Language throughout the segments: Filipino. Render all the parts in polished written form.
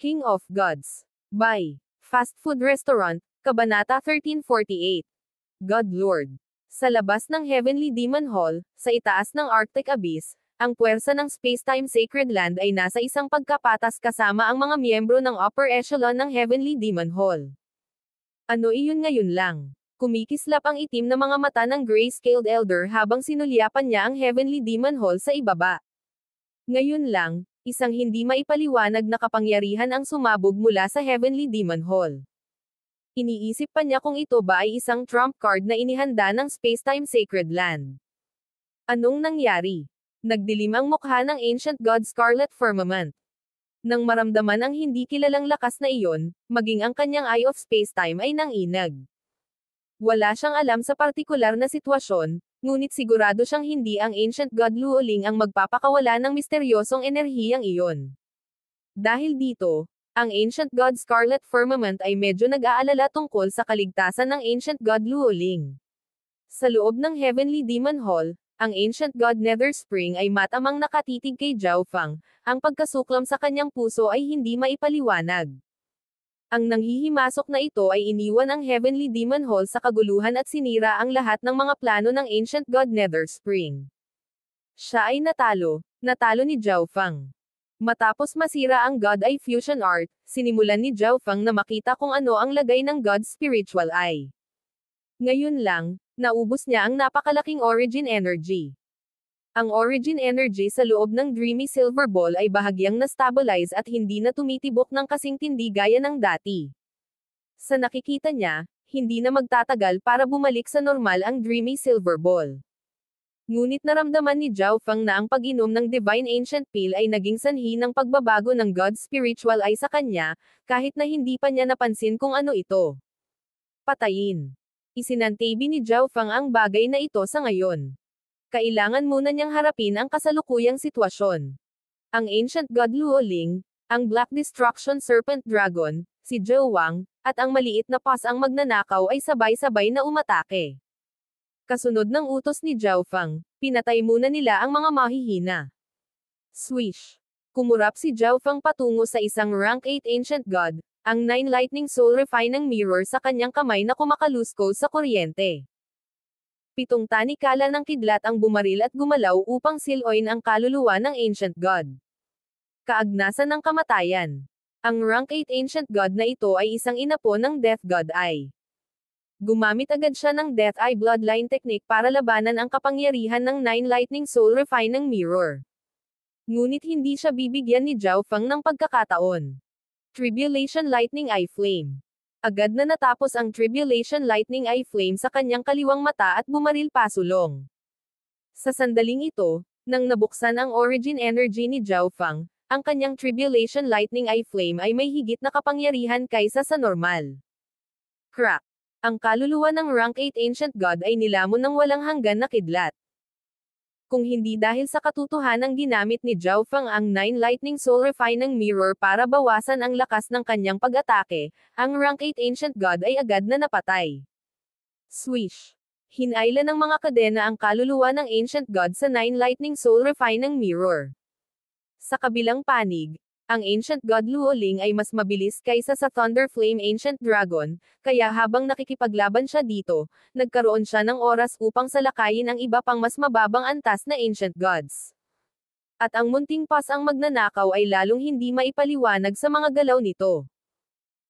King of Gods. By Fast Food Restaurant, Kabanata 1348. God Lord. Sa labas ng Heavenly Demon Hall, sa itaas ng Arctic Abyss, ang puwersa ng Spacetime Sacred Land ay nasa isang pagkapatas kasama ang mga miyembro ng upper echelon ng Heavenly Demon Hall. Ano iyon ngayon lang? Kumikislap ang itim na mga mata ng Gray-Scaled Elder habang sinulyapan niya ang Heavenly Demon Hall sa ibaba. Ngayon lang, isang hindi maipaliwanag na kapangyarihan ang sumabog mula sa Heavenly Demon Hall. Iniisip pa niya kung ito ba ay isang trump card na inihanda ng Spacetime Sacred Land. Anong nangyari? Nagdilim ang mukha ng Ancient God Scarlet Firmament. Nang maramdaman ang hindi kilalang lakas na iyon, maging ang kanyang Eye of Spacetime ay nanginag. Wala siyang alam sa partikular na sitwasyon, ngunit sigurado siyang hindi ang Ancient God Luoling ang magpapakawala ng misteryosong enerhiyang iyon. Dahil dito, ang Ancient God Scarlet Firmament ay medyo nag-aalala tungkol sa kaligtasan ng Ancient God Luoling. Sa loob ng Heavenly Demon Hall, ang Ancient God Nether Spring ay matamang nakatitig kay Zhao Fang, ang pagkasuklam sa kanyang puso ay hindi maipaliwanag. Ang nanghihimasok na ito ay iniwan ang Heavenly Demon Hall sa kaguluhan at sinira ang lahat ng mga plano ng Ancient God Nether Spring. Siya ay natalo ni Zhao Fang. Matapos masira ang God Eye Fusion Art, sinimulan ni Zhao Fang na makita kung ano ang lagay ng God's Spiritual Eye. Ngayon lang, naubos niya ang napakalaking origin energy. Ang origin energy sa loob ng Dreamy Silver Ball ay bahagyang na-stabilize at hindi na tumitibok ng kasing tindi gaya ng dati. Sa nakikita niya, hindi na magtatagal para bumalik sa normal ang Dreamy Silver Ball. Ngunit naramdaman ni Zhao Fang na ang pag-inom ng Divine Ancient Pill ay naging sanhi ng pagbabago ng God's Spiritual Eye sa kanya, kahit na hindi pa niya napansin kung ano ito. Patayin. Isinantabi ni Zhao Fang ang bagay na ito sa ngayon. Kailangan muna niyang harapin ang kasalukuyang sitwasyon. Ang Ancient God Luoling, ang Black Destruction Serpent Dragon, si Zhou Wang, at ang maliit na pas ang magnanakaw ay sabay-sabay na umatake. Kasunod ng utos ni Zhao Fang, pinatay muna nila ang mga mahihina. Swish! Kumurap si Zhao Fang patungo sa isang Rank 8 Ancient God, ang 9 Lightning Soul Refining Mirror sa kanyang kamay na kumakalusko sa kuryente. 7 tanikala ng kidlat ang bumaril at gumalaw upang siloin ang kaluluwa ng Ancient God. Kaagnasan ng kamatayan. Ang Rank 8 Ancient God na ito ay isang inapo ng Death God Eye. Gumamit agad siya ng Death Eye Bloodline Technique para labanan ang kapangyarihan ng 9 Lightning Soul Refining Mirror. Ngunit hindi siya bibigyan ni Zhao Fang ng pagkakataon. Tribulation Lightning Eye Flame. Agad na natapos ang Tribulation Lightning Eye Flame sa kanyang kaliwang mata at bumaril pasulong. Sa sandaling ito, nang nabuksan ang origin energy ni Zhao Fang, ang kanyang Tribulation Lightning Eye Flame ay may higit na kapangyarihan kaysa sa normal. Crack! Ang kaluluwa ng Rank 8 Ancient God ay nilamon ng walang hanggan na kidlat. Kung hindi dahil sa katotohanang ginamit ni Zhao Fang ang 9 Lightning Soul Refining Mirror para bawasan ang lakas ng kanyang pag-atake, ang Rank 8 Ancient God ay agad na napatay. Swish! Hinayla ng mga kadena ang kaluluwa ng Ancient God sa 9 Lightning Soul Refining Mirror. Sa kabilang panig, ang Ancient God Luoling ay mas mabilis kaysa sa Thunder Flame Ancient Dragon, kaya habang nakikipaglaban siya dito, nagkaroon siya ng oras upang salakayin ang iba pang mas mababang antas na Ancient Gods. At ang munting pas ang magnanakaw ay lalong hindi maipaliwanag sa mga galaw nito.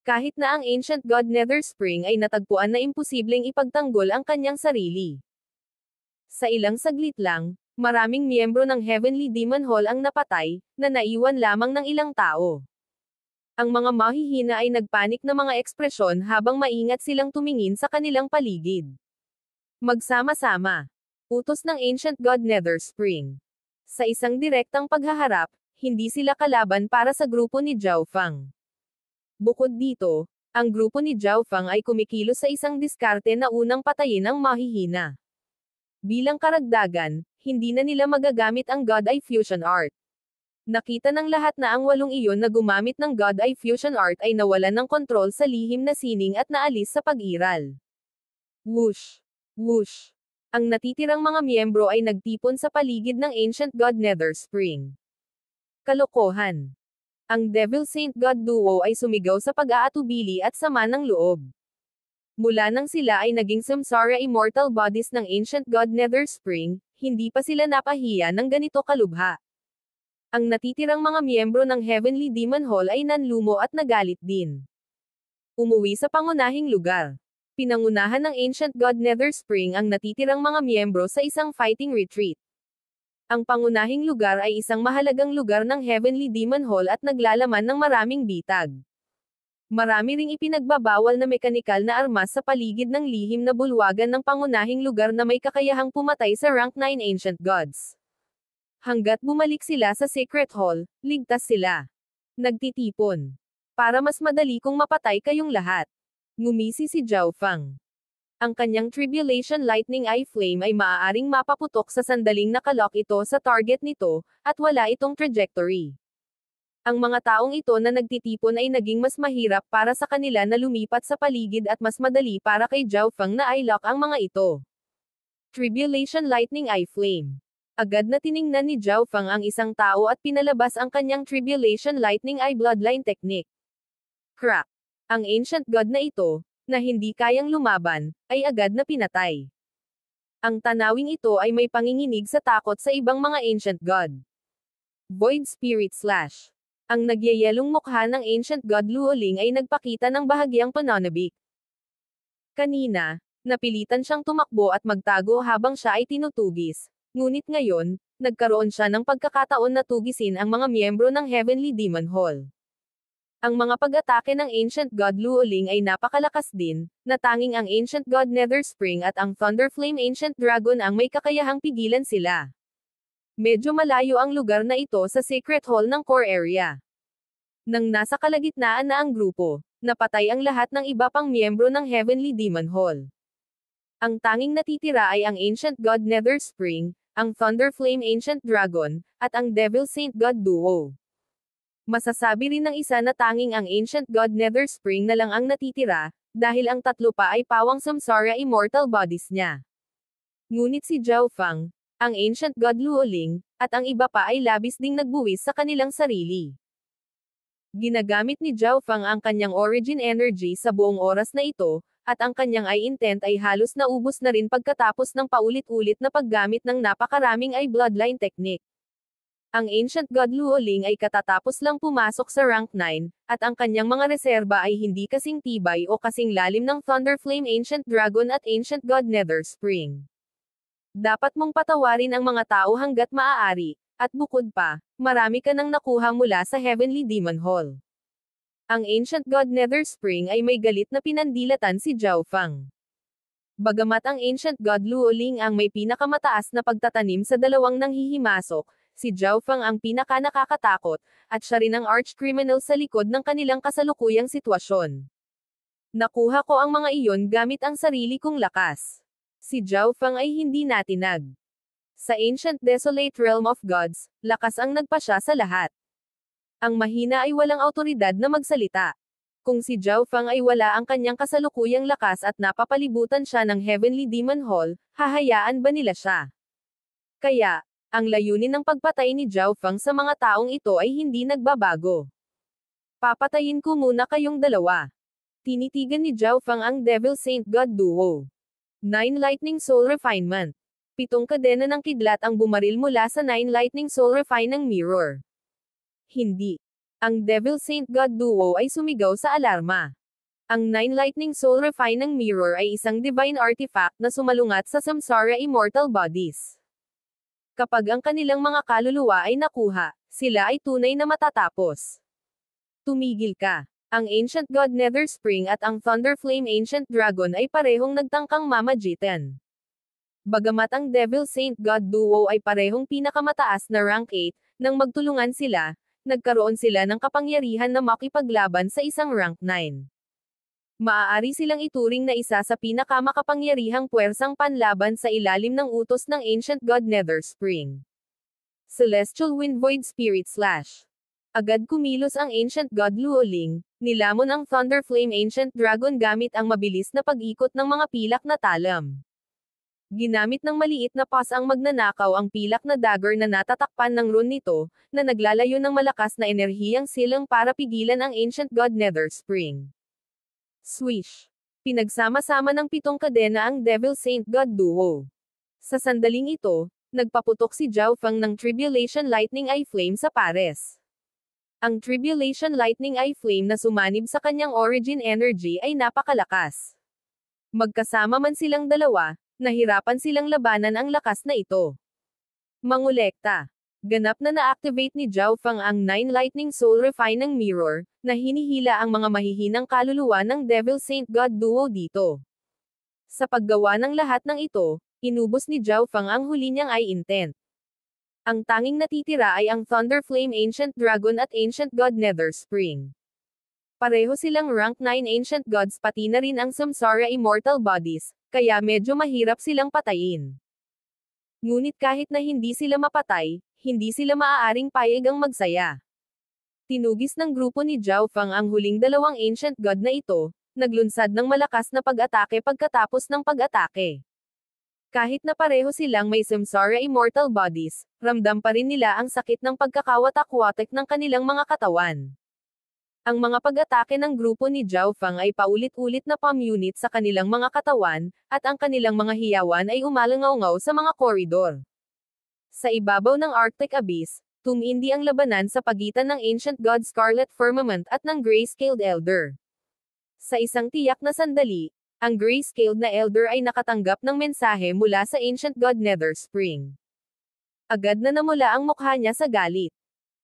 Kahit na ang Ancient God Nether Spring ay natagpuan na imposibleng ipagtanggol ang kanyang sarili. Sa ilang saglit lang, maraming miyembro ng Heavenly Demon Hall ang napatay, na naiwan lamang ng ilang tao. Ang mga mahihina ay nagpanik na mga ekspresyon habang maingat silang tumingin sa kanilang paligid. Magsama-sama. Utos ng Ancient God Nether Spring. Sa isang direktang paghaharap, hindi sila kalaban para sa grupo ni Zhao Fang. Bukod dito, ang grupo ni Zhao Fang ay kumikilos sa isang diskarte na unang patayin ang mahihina. Bilang karagdagan, hindi na nila magagamit ang God Eye Fusion Art. Nakita ng lahat na ang 8 iyon na gumamit ng God Eye Fusion Art ay nawalan ng kontrol sa lihim na sining at naalis sa pag-iral. Whoosh! Whoosh! Ang natitirang mga miyembro ay nagtipon sa paligid ng Ancient God Nether Spring. Kalokohan! Ang Devil Saint God duo ay sumigaw sa pag-aatubili at sama ng loob. Mula nang sila ay naging Samsara immortal bodies ng Ancient God Netherspring, hindi pa sila napahiya ng ganito kalubha. Ang natitirang mga miyembro ng Heavenly Demon Hall ay nanlumo at nagalit din. Umuwi sa pangunahing lugar. Pinangunahan ng Ancient God Netherspring ang natitirang mga miyembro sa isang fighting retreat. Ang pangunahing lugar ay isang mahalagang lugar ng Heavenly Demon Hall at naglalaman ng maraming bitag. Marami ring ipinagbabawal na mekanikal na armas sa paligid ng lihim na bulwagan ng pangunahing lugar na may kakayahang pumatay sa rank 9 Ancient Gods. Hanggat bumalik sila sa Secret Hall, ligtas sila. Nagtitipon. Para mas madali kong mapatay kayong lahat. Ngumisi si Zhao Feng. Ang kanyang Tribulation Lightning Eye Flame ay maaaring mapaputok sa sandaling nakalock ito sa target nito, at wala itong trajectory. Ang mga taong ito na nagtitipon ay naging mas mahirap para sa kanila na lumipat sa paligid at mas madali para kay Zhao Feng na i-lock ang mga ito. Tribulation Lightning Eye Flame. Agad na tiningnan ni Zhao Feng ang isang tao at pinalabas ang kanyang Tribulation Lightning Eye Bloodline Technique. Crack. Ang Ancient God na ito, na hindi kayang lumaban, ay agad na pinatay. Ang tanawing ito ay may panginginig sa takot sa ibang mga Ancient God. Void Spirit Slash. Ang nagyayelong mukha ng Ancient God Luoling ay nagpakita ng bahagyang pananabik. Kanina, napilitan siyang tumakbo at magtago habang siya ay tinutugis. Ngunit ngayon, nagkaroon siya ng pagkakataon na tugisin ang mga miyembro ng Heavenly Demon Hall. Ang mga pag-atake ng Ancient God Luoling ay napakalakas din, na tanging ang Ancient God Netherspring at ang Thunderflame Ancient Dragon ang may kakayahang pigilan sila. Medyo malayo ang lugar na ito sa Secret Hall ng core area. Nang nasa kalagitnaan na ang grupo, napatay ang lahat ng iba pang miyembro ng Heavenly Demon Hall. Ang tanging natitira ay ang Ancient God Netherspring, ang Thunderflame Ancient Dragon, at ang Devil Saint God Duo. Masasabi rin ng isa na tanging ang Ancient God Netherspring na lang ang natitira, dahil ang tatlo pa ay pawang Samsara immortal bodies niya. Ngunit si Zhao Feng, ang Ancient God Luoling, at ang iba pa ay labis ding nagbuwis sa kanilang sarili. Ginagamit ni Zhao Feng ang kanyang origin energy sa buong oras na ito, at ang kanyang eye intent ay halos naubos na rin pagkatapos ng paulit-ulit na paggamit ng napakaraming eye bloodline technique. Ang Ancient God Luoling ay katatapos lang pumasok sa rank 9, at ang kanyang mga reserba ay hindi kasing tibay o kasing lalim ng Thunderflame Ancient Dragon at Ancient God Netherspring. Dapat mong patawarin ang mga tao hanggat maaari, at bukod pa, marami ka nang nakuha mula sa Heavenly Demon Hall. Ang Ancient God Netherspring ay may galit na pinandilatan si Zhao Feng. Bagamat ang Ancient God Luoling ang may pinakamataas na pagtatanim sa dalawang nanghihimasok, si Zhao Feng ang pinaka-nakakatakot, at siya rin ang arch-criminal sa likod ng kanilang kasalukuyang sitwasyon. Nakuha ko ang mga iyon gamit ang sarili kong lakas. Si Zhao Feng ay hindi natinag. Sa Ancient Desolate Realm of Gods, lakas ang nagpasya sa lahat. Ang mahina ay walang autoridad na magsalita. Kung si Zhao Feng ay wala ang kanyang kasalukuyang lakas at napapalibutan siya ng Heavenly Demon Hall, hahayaan ba nila siya? Kaya, ang layunin ng pagpatay ni Zhao Feng sa mga taong ito ay hindi nagbabago. Papatayin ko muna kayong dalawa. Tinitigan ni Zhao Feng ang Devil Saint God Duo. 9 Lightning Soul Refinement. 7 kadena ng kidlat ang bumaril mula sa 9 Lightning Soul Refining Mirror. Hindi. Ang Devil Saint God Duo ay sumigaw sa alarma. Ang 9 Lightning Soul Refining Mirror ay isang divine artifact na sumalungat sa Samsara immortal bodies. Kapag ang kanilang mga kaluluwa ay nakuha, sila ay tunay na matatapos. Tumigil ka. Ang Ancient God Netherspring at ang Thunderflame Ancient Dragon ay parehong nagtangkang mamagitan. Bagamat ang Devil Saint God Duo ay parehong pinakamataas na rank 8, nang magtulungan sila, nagkaroon sila ng kapangyarihan na makipaglaban sa isang rank 9. Maaari silang ituring na isa sa pinakamakapangyarihang puwersang panlaban sa ilalim ng utos ng Ancient God Netherspring. Celestial Wind Void Spirit Slash. Agad kumilos ang Ancient God Luoling, nilamon ang Thunderflame Ancient Dragon gamit ang mabilis na pag-ikot ng mga pilak na talam. Ginamit ng maliit na pass ang magnanakaw ang pilak na dagger na natatakpan ng rune nito, na naglalayo ng malakas na enerhiyang silang para pigilan ang Ancient God Nether Spring. Swish! Pinagsama-sama ng 7 kadena ang Devil Saint God duo. Sa sandaling ito, nagpaputok si Zhao Feng ng Tribulation Lightning Eye Flame sa pares. Ang Tribulation Lightning Eye Flame na sumanib sa kanyang origin energy ay napakalakas. Magkasama man silang dalawa, nahirapan silang labanan ang lakas na ito. Mangolekta. Ganap na na-activate ni Zhao Feng ang 9 Lightning Soul Refining Mirror, na hinihila ang mga mahihinang kaluluwa ng Devil Saint God duo dito. Sa paggawa ng lahat ng ito, inubos ni Zhao Feng ang huli niyang Eye Intent. Ang tanging natitira ay ang Thunder Flame Ancient Dragon at Ancient God Nether Spring. Pareho silang rank 9 Ancient Gods pati na rin ang Samsara Immortal Bodies, kaya medyo mahirap silang patayin. Ngunit kahit na hindi sila mapatay, hindi sila maaaring payagang magsaya. Tinugis ng grupo ni Zhao Feng ang huling dalawang Ancient God na ito, naglunsad ng malakas na pag-atake pagkatapos ng pag-atake. Kahit na pareho silang may Samsara Immortal Bodies, ramdam pa rin nila ang sakit ng pagkakawatak-watak ng kanilang mga katawan. Ang mga pag-atake ng grupo ni Zhao Feng ay paulit-ulit na palm unit sa kanilang mga katawan, at ang kanilang mga hiyawan ay umalangaw-ngaw sa mga koridor. Sa ibabaw ng Arctic Abyss, tumindi ang labanan sa pagitan ng Ancient God Scarlet Firmament at ng Gray-Scaled Elder. Sa isang tiyak na sandali, ang Gray-Scaled na Elder ay nakatanggap ng mensahe mula sa Ancient God Nether Spring. Agad na namula ang mukha niya sa galit.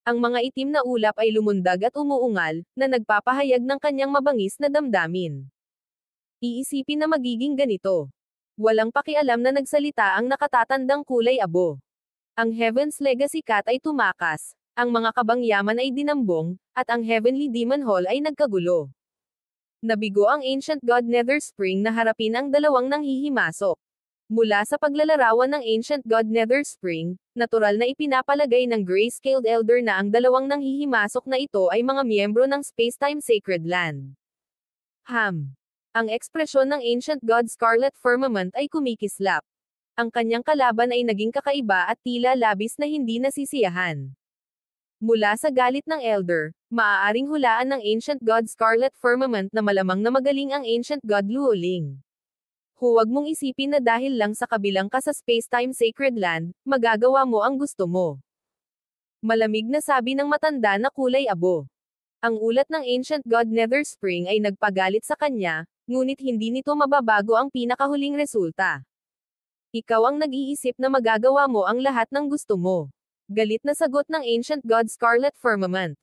Ang mga itim na ulap ay lumundag at umuungal, na nagpapahayag ng kanyang mabangis na damdamin. Iisipin na magiging ganito. Walang pakialam na nagsalita ang nakatatandang kulay abo. Ang Heaven's Legacy Cat ay tumakas, ang mga kabangyaman ay dinambong, at ang Heavenly Demon Hall ay nagkagulo. Nabigo ang Ancient God Nether Spring na harapin ang dalawang nanghihimasok. Mula sa paglalarawan ng Ancient God Nether Spring, natural na ipinapalagay ng Gray-Scaled Elder na ang dalawang nanghihimasok na ito ay mga miyembro ng Spacetime Sacred Land. Ang ekspresyon ng Ancient God Scarlet Firmament ay kumikislap. Ang kanyang kalaban ay naging kakaiba at tila labis na hindi nasisiyahan. Mula sa galit ng Elder, maaaring hulaan ng Ancient God Scarlet Firmament na malamang na magaling ang Ancient God Luoling. Huwag mong isipin na dahil lang sa kabilang ka sa Spacetime Sacred Land, magagawa mo ang gusto mo. Malamig na sabi ng matanda na kulay abo. Ang ulat ng Ancient God Nether Spring ay nagpagalit sa kanya, ngunit hindi nito mababago ang pinakahuling resulta. Ikaw ang nag-iisip na magagawa mo ang lahat ng gusto mo. Galit na sagot ng Ancient God Scarlet Firmament.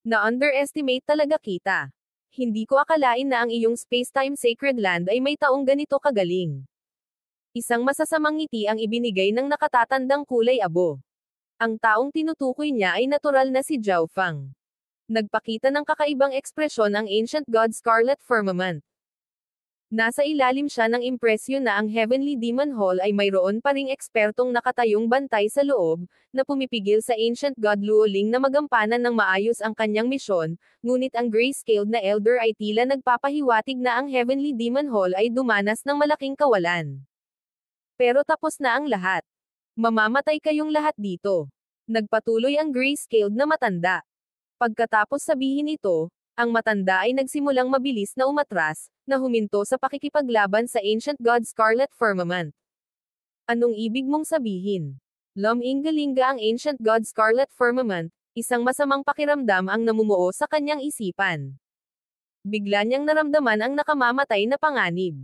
Na-underestimate talaga kita. Hindi ko akalain na ang iyong Spacetime Sacred Land ay may taong ganito kagaling. Isang masasamang ngiti ang ibinigay ng nakatatandang kulay abo. Ang taong tinutukoy niya ay natural na si Zhao Feng. Nagpakita ng kakaibang ekspresyon ang Ancient God Scarlet Firmament. Nasa ilalim siya ng impresyon na ang Heavenly Demon Hall ay mayroon pa ring ekspertong nakatayong bantay sa loob, na pumipigil sa Ancient God Luoling na magampanan ng maayos ang kanyang misyon, ngunit ang Gray-Scaled na Elder ay tila nagpapahiwatig na ang Heavenly Demon Hall ay dumanas ng malaking kawalan. Pero tapos na ang lahat. Mamamatay kayong lahat dito. Nagpatuloy ang Gray-Scaled na matanda. Pagkatapos sabihin ito, ang matanda ay nagsimulang mabilis na umatras, na huminto sa pakikipaglaban sa Ancient God Scarlet Firmament. Anong ibig mong sabihin? Lumingalinga ang Ancient God Scarlet Firmament, isang masamang pakiramdam ang namumuo sa kanyang isipan. Bigla niyang naramdaman ang nakamamatay na panganib.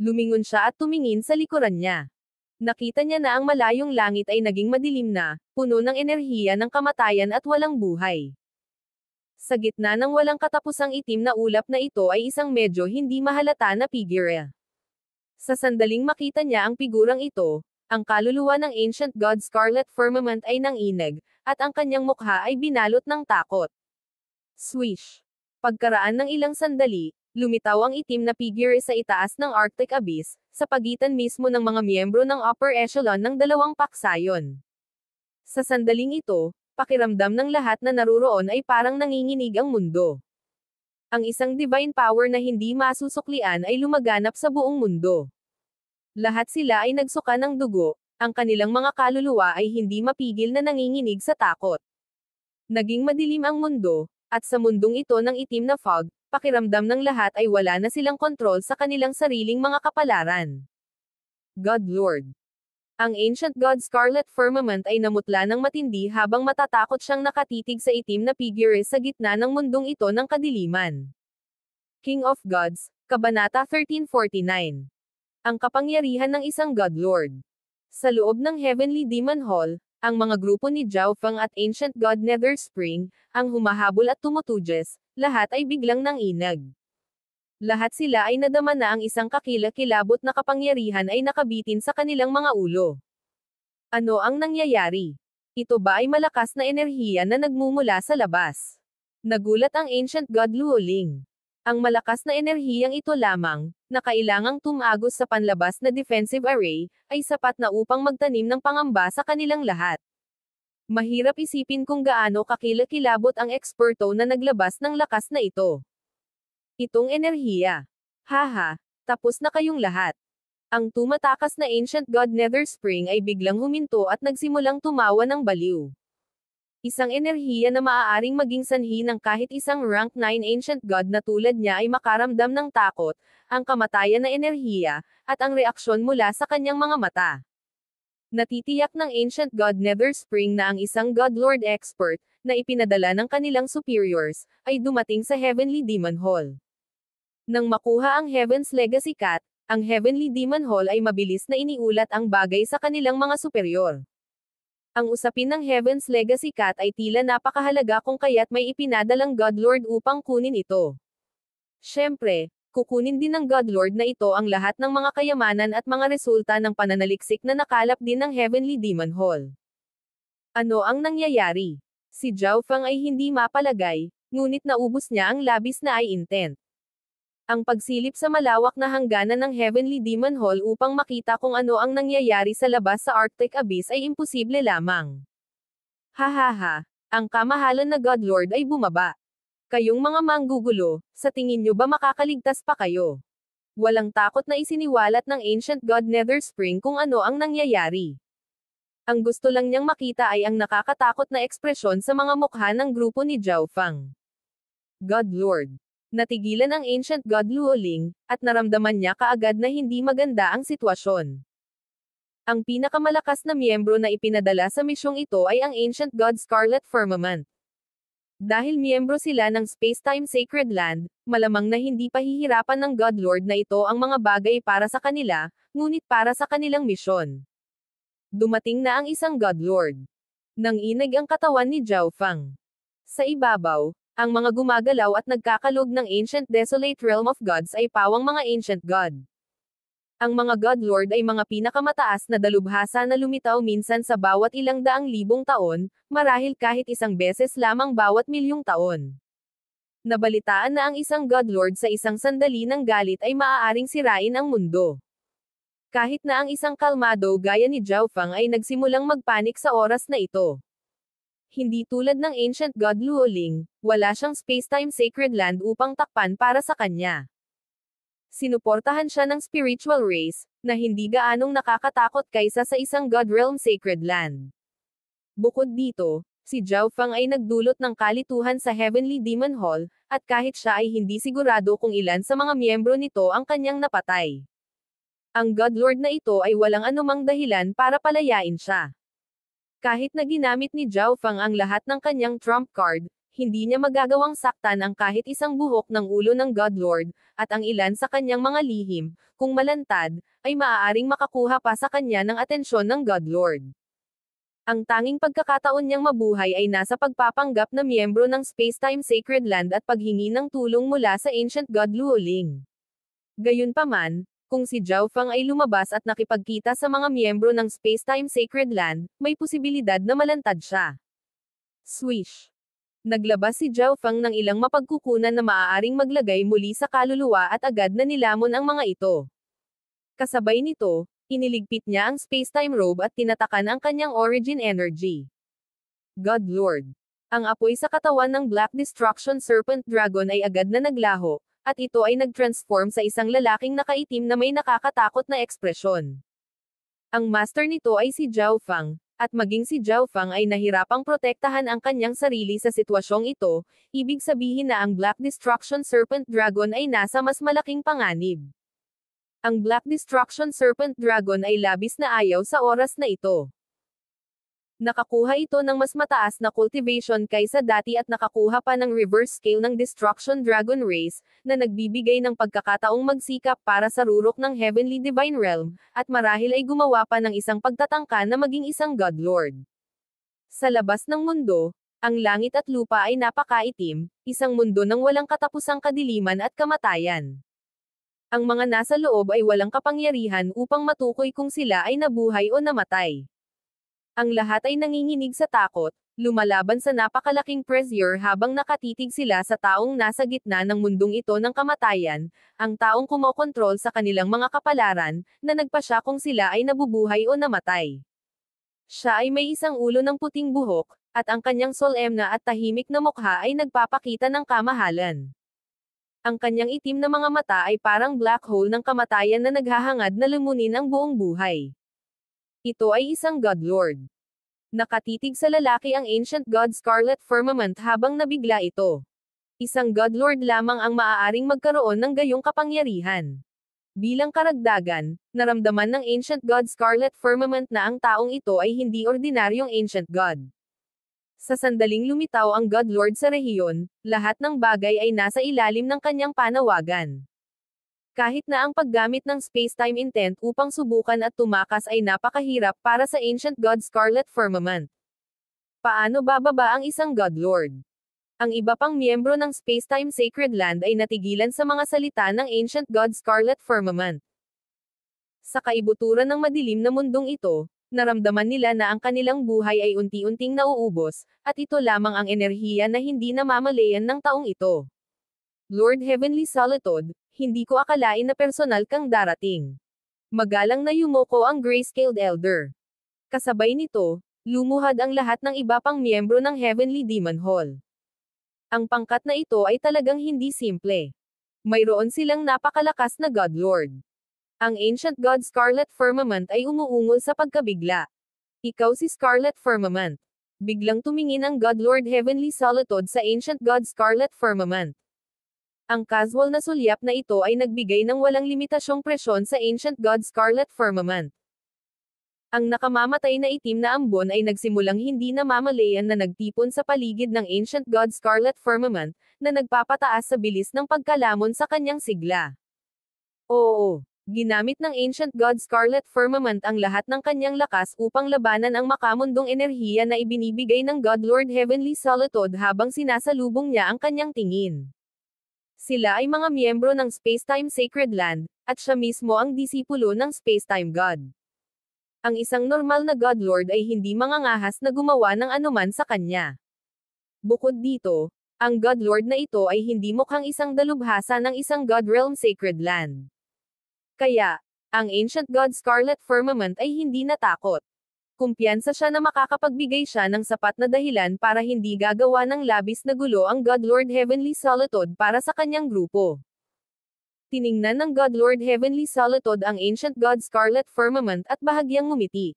Lumingon siya at tumingin sa likuran niya. Nakita niya na ang malayong langit ay naging madilim na, puno ng enerhiya ng kamatayan at walang buhay. Sa gitna ng walang katapusang itim na ulap na ito ay isang medyo hindi mahalata na figure. Sa sandaling makita niya ang figurang ito, ang kaluluwa ng Ancient God Scarlet Firmament ay nanginig, at ang kanyang mukha ay binalot ng takot. Swish! Pagkaraan ng ilang sandali, lumitaw ang itim na figure sa itaas ng Arctic Abyss, sa pagitan mismo ng mga miyembro ng upper echelon ng dalawang paksayon. Sa sandaling ito, pakiramdam ng lahat na naruroon ay parang nanginginig ang mundo. Ang isang divine power na hindi masusuklian ay lumaganap sa buong mundo. Lahat sila ay nagsuka ng dugo, ang kanilang mga kaluluwa ay hindi mapigil na nanginginig sa takot. Naging madilim ang mundo, at sa mundong ito ng itim na fog, pakiramdam ng lahat ay wala na silang kontrol sa kanilang sariling mga kapalaran. God Lord. Ang ancient god Scarlet Firmament ay namutla ng matindi habang matatakot siyang nakatitig sa itim na figure sa gitna ng mundong ito ng kadiliman. King of Gods, Kabanata 1349. Ang kapangyarihan ng isang God Lord. Sa loob ng Heavenly Demon Hall, ang mga grupo ni Zhao Feng at Ancient God Netherspring, ang humahabol at tumutudyes, lahat ay biglang nanginag. Lahat sila ay nadama na ang isang kakilakilabot na kapangyarihan ay nakabitin sa kanilang mga ulo. Ano ang nangyayari? Ito ba ay malakas na enerhiya na nagmumula sa labas? Nagulat ang Ancient God Luoling. Ang malakas na enerhiyang ito lamang, na kailangang tumagos sa panlabas na defensive array, ay sapat na upang magtanim ng pangamba sa kanilang lahat. Mahirap isipin kung gaano kakilakilabot ang eksperto na naglabas ng lakas na ito. Itong enerhiya. Haha, tapos na kayong lahat. Ang tumatakas na Ancient God Netherspring ay biglang huminto at nagsimulang tumawa ng baliw. Isang enerhiya na maaaring maging sanhi ng kahit isang rank 9 Ancient God na tulad niya ay makaramdam ng takot, ang kamatayan na enerhiya, at ang reaksyon mula sa kanyang mga mata. Natitiyak ng Ancient God Netherspring na ang isang God Lord expert, na ipinadala ng kanilang superiors, ay dumating sa Heavenly Demon Hall. Nang makuha ang Heaven's Legacy Cat, ang Heavenly Demon Hall ay mabilis na iniulat ang bagay sa kanilang mga superior. Ang usapin ng Heaven's Legacy Cat ay tila napakahalaga kung kaya't may ipinadalang God Lord upang kunin ito. Siyempre, kukunin din ng God Lord na ito ang lahat ng mga kayamanan at mga resulta ng pananaliksik na nakalap din ng Heavenly Demon Hall. Ano ang nangyayari? Si Zhao Feng ay hindi mapalagay, ngunit naubos niya ang labis na intent. Ang pagsilip sa malawak na hangganan ng Heavenly Demon Hall upang makita kung ano ang nangyayari sa labas sa Arctic Abyss ay imposible lamang. Hahaha, ang kamahalan na God Lord ay bumaba. Kayong mga manggugulo, sa tingin nyo ba makakaligtas pa kayo? Walang takot na isiniwalat ng Ancient God Netherspring kung ano ang nangyayari. Ang gusto lang niyang makita ay ang nakakatakot na ekspresyon sa mga mukha ng grupo ni Zhao Feng. God Lord. Natigilan ang Ancient God Luoling, at naramdaman niya kaagad na hindi maganda ang sitwasyon. Ang pinakamalakas na miyembro na ipinadala sa misyong ito ay ang Ancient God Scarlet Firmament. Dahil miyembro sila ng Space-Time Sacred Land, malamang na hindi pahihirapan ng God Lord na ito ang mga bagay para sa kanila, ngunit para sa kanilang misyon. Dumating na ang isang God Lord. Nanginig ang katawan ni Zhao Feng. Sa ibabaw, ang mga gumagalaw at nagkakalog ng Ancient Desolate Realm of Gods ay pawang mga Ancient God. Ang mga God Lord ay mga pinakamataas na dalubhasa na lumitaw minsan sa bawat ilang daang libong taon, marahil kahit isang beses lamang bawat milyong taon. Nabalitaan na ang isang God Lord sa isang sandali ng galit ay maaaring sirain ang mundo. Kahit na ang isang kalmado gaya ni Zhao Feng ay nagsimulang magpanik sa oras na ito. Hindi tulad ng Ancient God Luoling, wala siyang Space-Time Sacred Land upang takpan para sa kanya. Sinuportahan siya ng spiritual race, na hindi gaanong nakakatakot kaysa sa isang God Realm Sacred Land. Bukod dito, si Zhao Feng ay nagdulot ng kalituhan sa Heavenly Demon Hall, at kahit siya ay hindi sigurado kung ilan sa mga miyembro nito ang kanyang napatay. Ang God Lord na ito ay walang anumang dahilan para palayain siya. Kahit na ginamit ni Zhao Feng ang lahat ng kanyang trump card, hindi niya magagawang saktan ang kahit isang buhok ng ulo ng God Lord, at ang ilan sa kanyang mga lihim, kung malantad, ay maaaring makakuha pa sa kanya ng atensyon ng God Lord. Ang tanging pagkakataon niyang mabuhay ay nasa pagpapanggap na miyembro ng Space-Time Sacred Land at paghingi ng tulong mula sa Ancient God Luoling. Gayunpaman, kung si Zhao Feng ay lumabas at nakipagkita sa mga miyembro ng Space-Time Sacred Land, may posibilidad na malantad siya. Swish! Naglabas si Zhao Feng ng ilang mapagkukunan na maaaring maglagay muli sa kaluluwa at agad na nilamon ang mga ito. Kasabay nito, iniligpit niya ang Space-Time Robe at tinatakan ang kanyang origin energy. God Lord! Ang apoy sa katawan ng Black Destruction Serpent Dragon ay agad na naglaho, at ito ay nag-transform sa isang lalaking nakaitim na may nakakatakot na ekspresyon. Ang master nito ay si Zhao Fang, at maging si Zhao Fang ay nahirapang protektahan ang kanyang sarili sa sitwasyong ito, ibig sabihin na ang Black Destruction Serpent Dragon ay nasa mas malaking panganib. Ang Black Destruction Serpent Dragon ay labis na ayaw sa oras na ito. Nakakuha ito ng mas mataas na cultivation kaysa dati at nakakuha pa ng reverse scale ng Destruction Dragon Race, na nagbibigay ng pagkakataong magsikap para sa rurok ng Heavenly Divine Realm, at marahil ay gumawa pa ng isang pagtatangka na maging isang God Lord. Sa labas ng mundo, ang langit at lupa ay napakaitim, isang mundo ng walang katapusang kadiliman at kamatayan. Ang mga nasa loob ay walang kapangyarihan upang matukoy kung sila ay nabuhay o namatay. Ang lahat ay nanginginig sa takot, lumalaban sa napakalaking pressure habang nakatitig sila sa taong nasa gitna ng mundong ito ng kamatayan, ang taong kumokontrol sa kanilang mga kapalaran, na nagpasya kung sila ay nabubuhay o namatay. Siya ay may isang ulo ng puting buhok, at ang kanyang solemna at tahimik na mukha ay nagpapakita ng kamahalan. Ang kanyang itim na mga mata ay parang black hole ng kamatayan na naghahangad na lumunin ang buong buhay. Ito ay isang God Lord. Nakatitig sa lalaki ang ancient God Scarlet Firmament habang nabigla ito. Isang God Lord lamang ang maaaring magkaroon ng gayong kapangyarihan. Bilang karagdagan, naramdaman ng ancient God Scarlet Firmament na ang taong ito ay hindi ordinaryong ancient God. Sa sandaling lumitaw ang God Lord sa rehiyon, lahat ng bagay ay nasa ilalim ng kanyang panawagan. Kahit na ang paggamit ng space-time intent upang subukan at tumakas ay napakahirap para sa Ancient God Scarlet Firmament. Paano bababa ang isang God Lord? Ang iba pang miyembro ng Space-Time Sacred Land ay natigilan sa mga salita ng Ancient God Scarlet Firmament. Sa kaibuturan ng madilim na mundong ito, naramdaman nila na ang kanilang buhay ay unti-unting nauubos, at ito lamang ang enerhiya na hindi namamalayan ng taong ito. Lord Heavenly Solitude, hindi ko akalain na personal kang darating. Magalang na yumoko ang Grayscaled Elder. Kasabay nito, lumuhad ang lahat ng iba pang miyembro ng Heavenly Demon Hall. Ang pangkat na ito ay talagang hindi simple. Mayroon silang napakalakas na God Lord. Ang Ancient God Scarlet Firmament ay umuungol sa pagkabigla. Ikaw si Scarlet Firmament. Biglang tumingin ang God Lord Heavenly Solitude sa Ancient God Scarlet Firmament. Ang casual na sulyap na ito ay nagbigay ng walang limitasyong presyon sa Ancient God Scarlet Firmament. Ang nakamamatay na itim na ambon ay nagsimulang hindi namamalayan na nagtipon sa paligid ng Ancient God Scarlet Firmament, na nagpapataas sa bilis ng pagkalamon sa kanyang sigla. Oo, ginamit ng Ancient God Scarlet Firmament ang lahat ng kanyang lakas upang labanan ang makamundong enerhiya na ibinibigay ng God Lord Heavenly Solitude habang sinasalubong niya ang kanyang tingin. Sila ay mga miyembro ng Space-Time Sacred Land, at siya mismo ang disipulo ng Space-Time God. Ang isang normal na God Lord ay hindi mangangahas na gumawa ng anuman sa kanya. Bukod dito, ang God Lord na ito ay hindi mukhang isang dalubhasa ng isang God Realm Sacred Land. Kaya, ang Ancient God Scarlet Firmament ay hindi natakot. Kumpiyansa siya na makakapagbigay siya ng sapat na dahilan para hindi gagawa ng labis na gulo ang God Lord Heavenly Solitude para sa kanyang grupo. Tiningnan ng God Lord Heavenly Solitude ang Ancient God Scarlet Firmament at bahagyang ngumiti.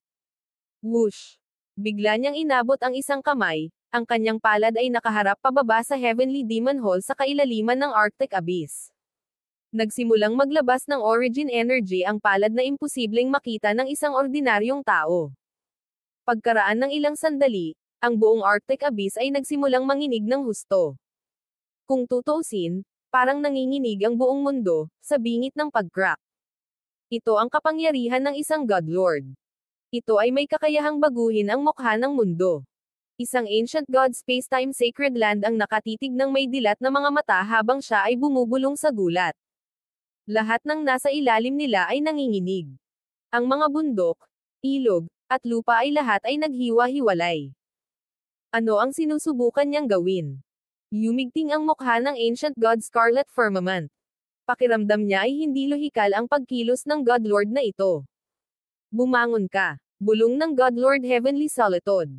Whoosh! Bigla niyang inabot ang isang kamay, ang kanyang palad ay nakaharap pababa sa Heavenly Demon Hall sa kailaliman ng Arctic Abyss. Nagsimulang maglabas ng origin energy ang palad na imposibleng makita ng isang ordinaryong tao. Pagkaraan ng ilang sandali, ang buong Arctic Abyss ay nagsimulang manginig ng husto. Kung tutuusin, parang nanginginig ang buong mundo, sa bingit ng pag-crack. Ito ang kapangyarihan ng isang God Lord. Ito ay may kakayahang baguhin ang mukha ng mundo. Isang ancient God Space-Time Sacred Land ang nakatitig ng may dilat na mga mata habang siya ay bumubulong sa gulat. Lahat ng nasa ilalim nila ay nanginginig. Ang mga bundok, ilog, at lupa ay lahat ay naghiwa-hiwalay. Ano ang sinusubukan niyang gawin? Yumigting ang mukha ng Ancient God Scarlet Firmament. Pakiramdam niya ay hindi lohikal ang pagkilos ng God Lord na ito. Bumangon ka. Bulong ng God Lord Heavenly Solitude.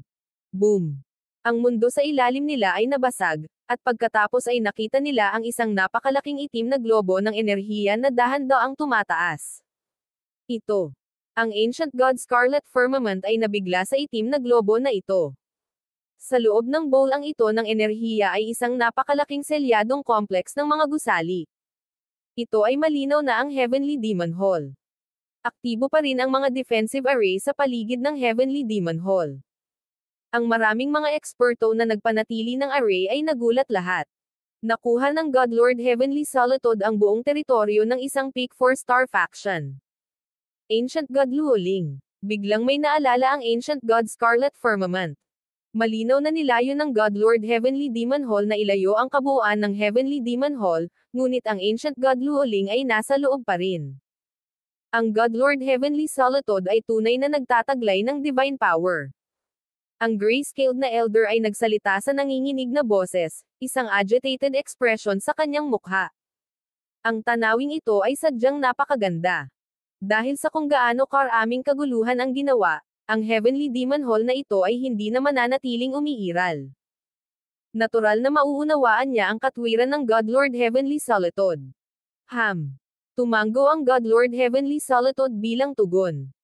Boom! Ang mundo sa ilalim nila ay nabasag, at pagkatapos ay nakita nila ang isang napakalaking itim na globo ng enerhiya na dahan-daang tumataas. Ito. Ang Ancient God Scarlet Firmament ay nabigla sa itim na globo na ito. Sa loob ng bowl ang ito ng enerhiya ay isang napakalaking selyadong complex ng mga gusali. Ito ay malinaw na ang Heavenly Demon Hall. Aktibo pa rin ang mga defensive array sa paligid ng Heavenly Demon Hall. Ang maraming mga eksperto na nagpanatili ng array ay nagulat lahat. Nakuha ng Godlord Heavenly Solitude ang buong teritoryo ng isang Peak 4-star faction. Ancient God Luoling. Biglang may naalala ang Ancient God Scarlet Firmament. Malinaw na nilayo ng Godlord Heavenly Demon Hall na ilayo ang kabuuan ng Heavenly Demon Hall, ngunit ang Ancient God Luoling ay nasa loob pa rin. Ang Godlord Heavenly Solitude ay tunay na nagtataglay ng divine power. Ang gray-scaled na elder ay nagsalita sa nanginginig na boses, isang agitated expression sa kanyang mukha. Ang tanawing ito ay sadyang napakaganda. Dahil sa kung gaano karaming kaguluhan ang ginawa, ang Heavenly Demon Hall na ito ay hindi na mananatiling umiiral. Natural na mauunawaan niya ang katwiran ng Godlord Heavenly Solitude. Tumango ang Godlord Heavenly Solitude bilang tugon.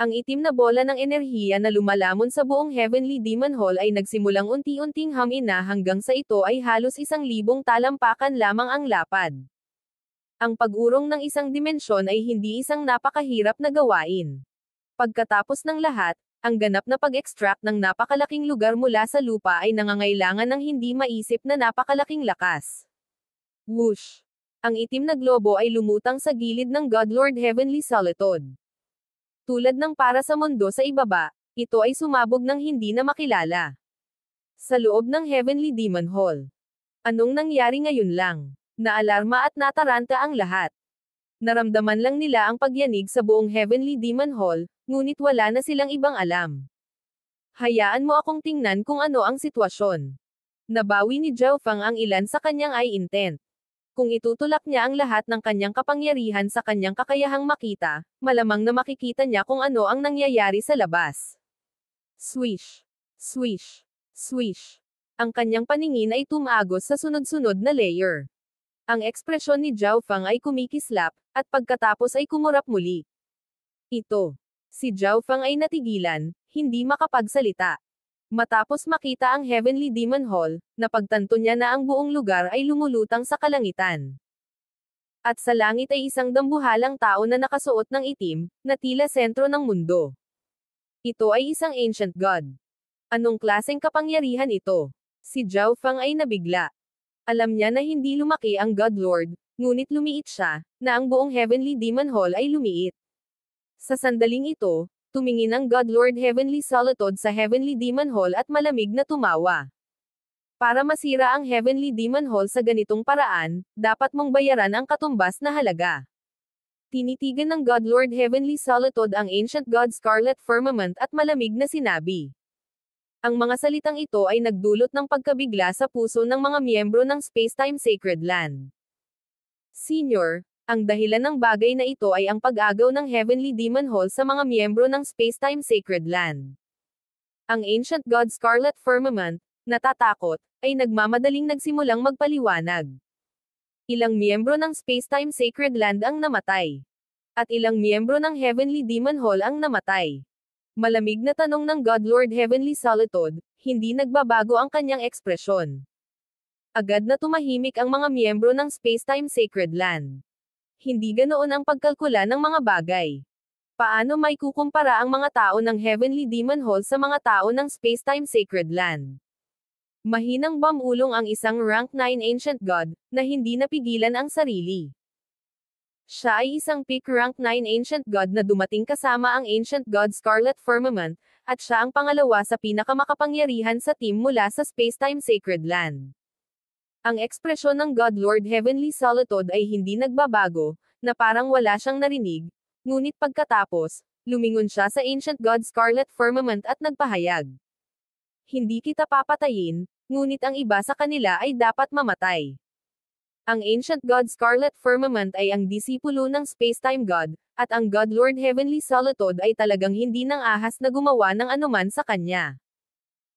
Ang itim na bola ng enerhiya na lumalamon sa buong Heavenly Demon Hall ay nagsimulang unti-unting humina hanggang sa ito ay halos 1,000 talampakan lamang ang lapad. Ang pag-urong ng isang dimensyon ay hindi isang napakahirap na gawain. Pagkatapos ng lahat, ang ganap na pag-extract ng napakalaking lugar mula sa lupa ay nangangailangan ng hindi maisip na napakalaking lakas. Whoosh! Ang itim na globo ay lumutang sa gilid ng Godlord Heavenly Solitude. Tulad ng para sa mundo sa ibaba, ito ay sumabog ng hindi na makilala. Sa loob ng Heavenly Demon Hall. Anong nangyari ngayon lang? Naalarma at nataranta ang lahat. Naramdaman lang nila ang pagyanig sa buong Heavenly Demon Hall, ngunit wala na silang ibang alam. Hayaan mo akong tingnan kung ano ang sitwasyon. Nabawi ni Zhao Feng ang ilan sa kanyang eye intent. Kung itutulak niya ang lahat ng kanyang kapangyarihan sa kanyang kakayahang makita, malamang na makikita niya kung ano ang nangyayari sa labas. Swish! Swish! Swish! Ang kanyang paningin ay tumagos sa sunod-sunod na layer. Ang ekspresyon ni Zhao Feng ay kumikislap, at pagkatapos ay kumurap muli. Ito. Si Zhao Feng ay natigilan, hindi makapagsalita. Matapos makita ang Heavenly Demon Hall, napagtanto niya na ang buong lugar ay lumulutang sa kalangitan. At sa langit ay isang dambuhalang tao na nakasuot ng itim, na tila sentro ng mundo. Ito ay isang ancient god. Anong klaseng kapangyarihan ito? Si Zhao Feng ay nabigla. Alam niya na hindi lumaki ang God Lord, ngunit lumiit siya, na ang buong Heavenly Demon Hall ay lumiit. Sa sandaling ito, tumingin ang Godlord Heavenly Solitude sa Heavenly Demon Hall at malamig na tumawa. Para masira ang Heavenly Demon Hall sa ganitong paraan, dapat mong bayaran ang katumbas na halaga. Tinitigan ng Godlord Heavenly Solitude ang Ancient God Scarlet Firmament at malamig na sinabi. Ang mga salitang ito ay nagdulot ng pagkabigla sa puso ng mga miyembro ng Spacetime Sacred Land. Senior, ang dahilan ng bagay na ito ay ang pag-agaw ng Heavenly Demon Hall sa mga miyembro ng Spacetime Sacred Land. Ang Ancient God Scarlet Firmament, natatakot, ay nagmamadaling nagsimulang magpaliwanag. Ilang miyembro ng Spacetime Sacred Land ang namatay. At ilang miyembro ng Heavenly Demon Hall ang namatay. Malamig na tanong ng Godlord Heavenly Solitude, hindi nagbabago ang kanyang ekspresyon. Agad na tumahimik ang mga miyembro ng Spacetime Sacred Land. Hindi ganoon ang pagkalkula ng mga bagay. Paano may kukumpara ang mga tao ng Heavenly Demon Hall sa mga tao ng Spacetime Sacred Land? Mahinang bamulong ang isang rank 9 Ancient God, na hindi napigilan ang sarili. Siya ay isang peak rank 9 Ancient God na dumating kasama ang Ancient God Scarlet Firmament, at siya ang pangalawa sa pinakamakapangyarihan sa team mula sa Spacetime Sacred Land. Ang ekspresyon ng Godlord Heavenly Solitude ay hindi nagbabago, na parang wala siyang narinig, ngunit pagkatapos, lumingon siya sa Ancient God Scarlet Firmament at nagpahayag. Hindi kita papatayin, ngunit ang iba sa kanila ay dapat mamatay. Ang Ancient God Scarlet Firmament ay ang disipulo ng Spacetime God, at ang Godlord Heavenly Solitude ay talagang hindi nang ahas na gumawa ng anuman sa kanya.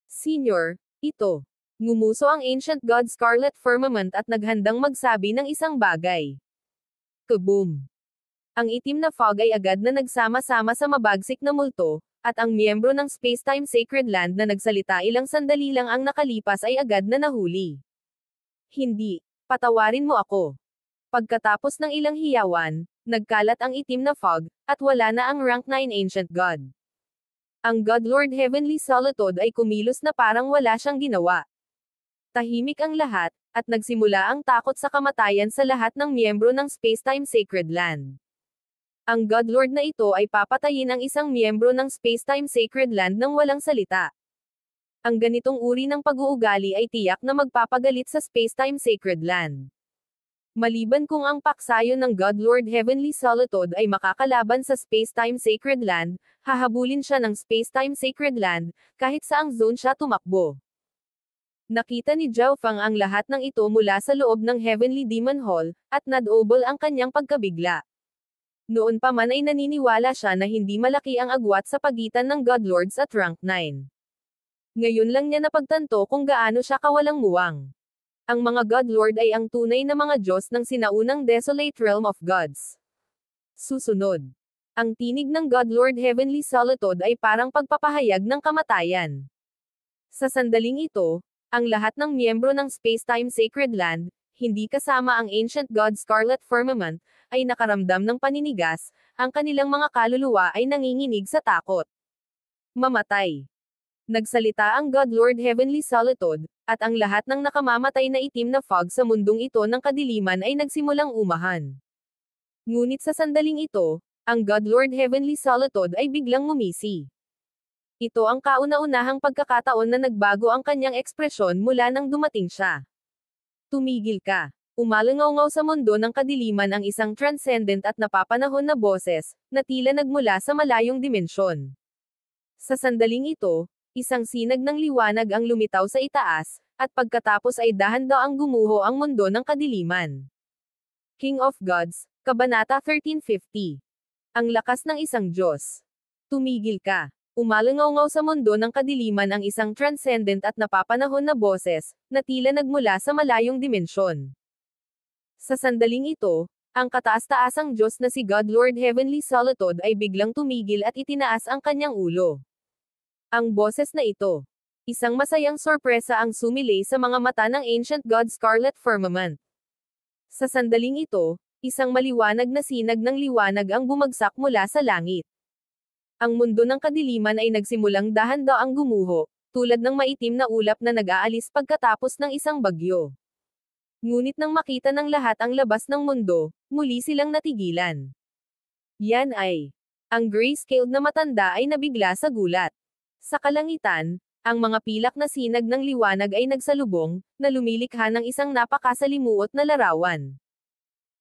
Senior, Ito. Ngumuso ang ancient god Scarlet Firmament at naghandang magsabi ng isang bagay. Kaboom! Ang itim na fog ay agad na nagsama-sama sa mabagsik na multo, at ang miyembro ng Spacetime Sacred Land na nagsalita ilang sandali lang ang nakalipas ay agad na nahuli. Hindi. Patawarin mo ako. Pagkatapos ng ilang hiyawan, nagkalat ang itim na fog, at wala na ang rank 9 Ancient God. Ang God Lord Heavenly Solitude ay kumilos na parang wala siyang ginawa. Tahimik ang lahat, at nagsimula ang takot sa kamatayan sa lahat ng miyembro ng Spacetime Sacred Land. Ang God Lord na ito ay papatayin ang isang miyembro ng Spacetime Sacred Land nang walang salita. Ang ganitong uri ng pag-uugali ay tiyak na magpapagalit sa Spacetime Sacred Land. Maliban kung ang paksayo ng God Lord Heavenly Solitude ay makakalaban sa Spacetime Sacred Land, hahabulin siya ng Spacetime Sacred Land, kahit saang zone siya tumakbo. Nakita ni Zhao Fang ang lahat ng ito mula sa loob ng Heavenly Demon Hall, at nadobol ang kanyang pagkabigla. Noon pa man ay naniniwala siya na hindi malaki ang agwat sa pagitan ng God Lords at Rank 9. Ngayon lang niya napagtanto kung gaano siya kawalang muwang. Ang mga God Lord ay ang tunay na mga Diyos ng sinaunang Desolate Realm of Gods. Susunod. Ang tinig ng God Lord Heavenly Solitude ay parang pagpapahayag ng kamatayan. Sa sandaling ito, ang lahat ng miyembro ng Spacetime Sacred Land, hindi kasama ang Ancient God Scarlet Firmament, ay nakaramdam ng paninigas, ang kanilang mga kaluluwa ay nanginginig sa takot. Mamatay. Nagsalita ang God Lord Heavenly Solitude, at ang lahat ng nakamamatay na itim na fog sa mundong ito ng kadiliman ay nagsimulang umahan. Ngunit sa sandaling ito, ang God Lord Heavenly Solitude ay biglang ngumisi. Ito ang kauna-unahang pagkakataon na nagbago ang kanyang ekspresyon mula nang dumating siya. Tumigil ka. Umalangaw-ngaw sa mundo ng kadiliman ang isang transcendent at napapanahon na boses, na tila nagmula sa malayong dimensyon. Sa sandaling ito, isang sinag ng liwanag ang lumitaw sa itaas, at pagkatapos ay dahan-daang gumuho ang mundo ng kadiliman. King of Gods, Kabanata 1350. Ang lakas ng isang Diyos. Tumigil ka. Umalangaw-ngaw sa mundo ng kadiliman ang isang transcendent at napapanahon na boses, na tila nagmula sa malayong dimensyon. Sa sandaling ito, ang kataas-taasang Diyos na si God Lord Heavenly Solitude ay biglang tumigil at itinaas ang kanyang ulo. Ang boses na ito. Isang masayang sorpresa ang sumilay sa mga mata ng Ancient God Scarlet Firmament. Sa sandaling ito, isang maliwanag na sinag ng liwanag ang bumagsak mula sa langit. Ang mundo ng kadiliman ay nagsimulang dahan-daang gumuho, tulad ng maitim na ulap na nag-aalis pagkatapos ng isang bagyo. Ngunit nang makita ng lahat ang labas ng mundo, muli silang natigilan. Yan ay. Ang grayscaled na matanda ay nabigla sa gulat. Sa kalangitan, ang mga pilak na sinag ng liwanag ay nagsalubong, na lumilikha ng isang napakasalimuot na larawan.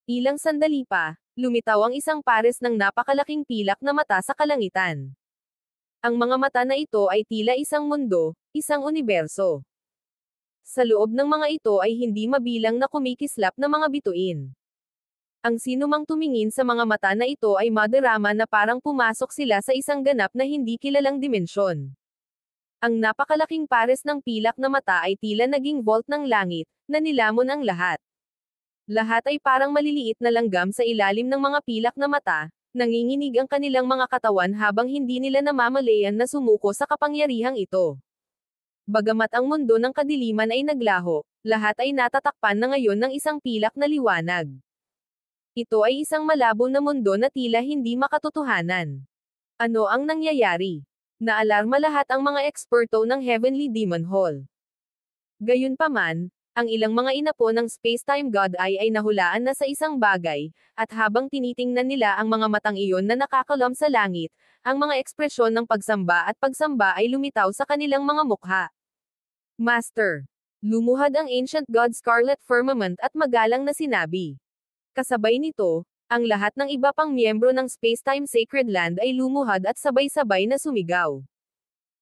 Ilang sandali pa, lumitaw ang isang pares ng napakalaking pilak na mata sa kalangitan. Ang mga mata na ito ay tila isang mundo, isang universo. Sa loob ng mga ito ay hindi mabilang na kumikislap na mga bituin. Ang sinumang tumingin sa mga mata na ito ay madarama na parang pumasok sila sa isang ganap na hindi kilalang dimensyon. Ang napakalaking pares ng pilak na mata ay tila naging vault ng langit, na nilamon ang lahat. Lahat ay parang maliliit na langgam sa ilalim ng mga pilak na mata, nanginginig ang kanilang mga katawan habang hindi nila namamalayan na sumuko sa kapangyarihang ito. Bagamat ang mundo ng kadiliman ay naglaho, lahat ay natatakpan na ngayon ng isang pilak na liwanag. Ito ay isang malabo na mundo na tila hindi makatotohanan. Ano ang nangyayari? Naalarma lahat ang mga eksperto ng Heavenly Demon Hall. Gayunpaman, ang ilang mga inapo ng Spacetime God ay nahulaan na sa isang bagay, at habang tinitingnan nila ang mga matang iyon na nakakalam sa langit, ang mga ekspresyon ng pagsamba at pagsamba ay lumitaw sa kanilang mga mukha. Master. Lumuhad ang Ancient God Scarlet Firmament at magalang na sinabi. Kasabay nito, ang lahat ng iba pang miyembro ng Spacetime Sacred Land ay lumuhad at sabay-sabay na sumigaw.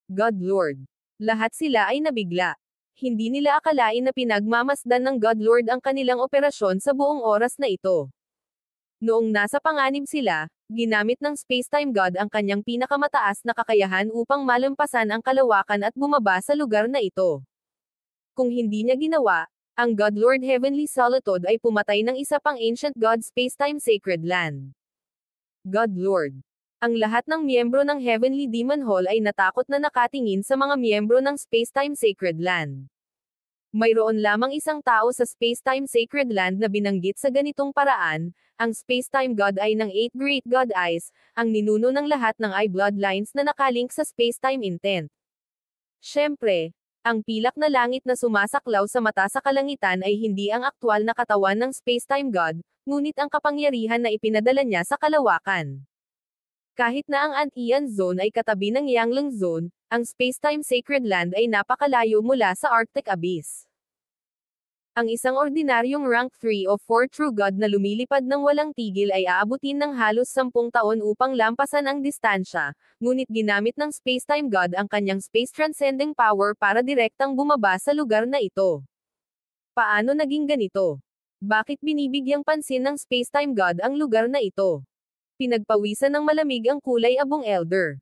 God Lord. Lahat sila ay nabigla. Hindi nila akalain na pinagmamasdan ng God Lord ang kanilang operasyon sa buong oras na ito. Noong nasa panganib sila, ginamit ng Spacetime God ang kanyang pinakamataas na kakayahan upang malampasan ang kalawakan at bumaba sa lugar na ito. Kung hindi niya ginawa, ang God Lord Heavenly Solitude ay pumatay ng isa pang Ancient God Spacetime Sacred Land. God Lord. Ang lahat ng miyembro ng Heavenly Demon Hall ay natakot na nakatingin sa mga miyembro ng Spacetime Sacred Land. Mayroon lamang isang tao sa Spacetime Sacred Land na binanggit sa ganitong paraan, ang Spacetime God Eye ng 8 Great God Eyes, ang ninuno ng lahat ng eye bloodlines na nakalink sa Spacetime Intent. Siyempre, ang pilak na langit na sumasaklaw sa mata sa kalangitan ay hindi ang aktwal na katawan ng Spacetime God, ngunit ang kapangyarihan na ipinadala niya sa kalawakan. Kahit na ang Antian Zone ay katabi ng Yanglong Zone, ang Spacetime Sacred Land ay napakalayo mula sa Arctic Abyss. Ang isang ordinaryong rank 3 o 4 True God na lumilipad ng walang tigil ay aabutin ng halos 10 taon upang lampasan ang distansya, ngunit ginamit ng Spacetime God ang kanyang space-transcending power para direktang bumaba sa lugar na ito. Paano naging ganito? Bakit binibigyang pansin ng Spacetime God ang lugar na ito? Pinagpawisan ng malamig ang kulay abong elder.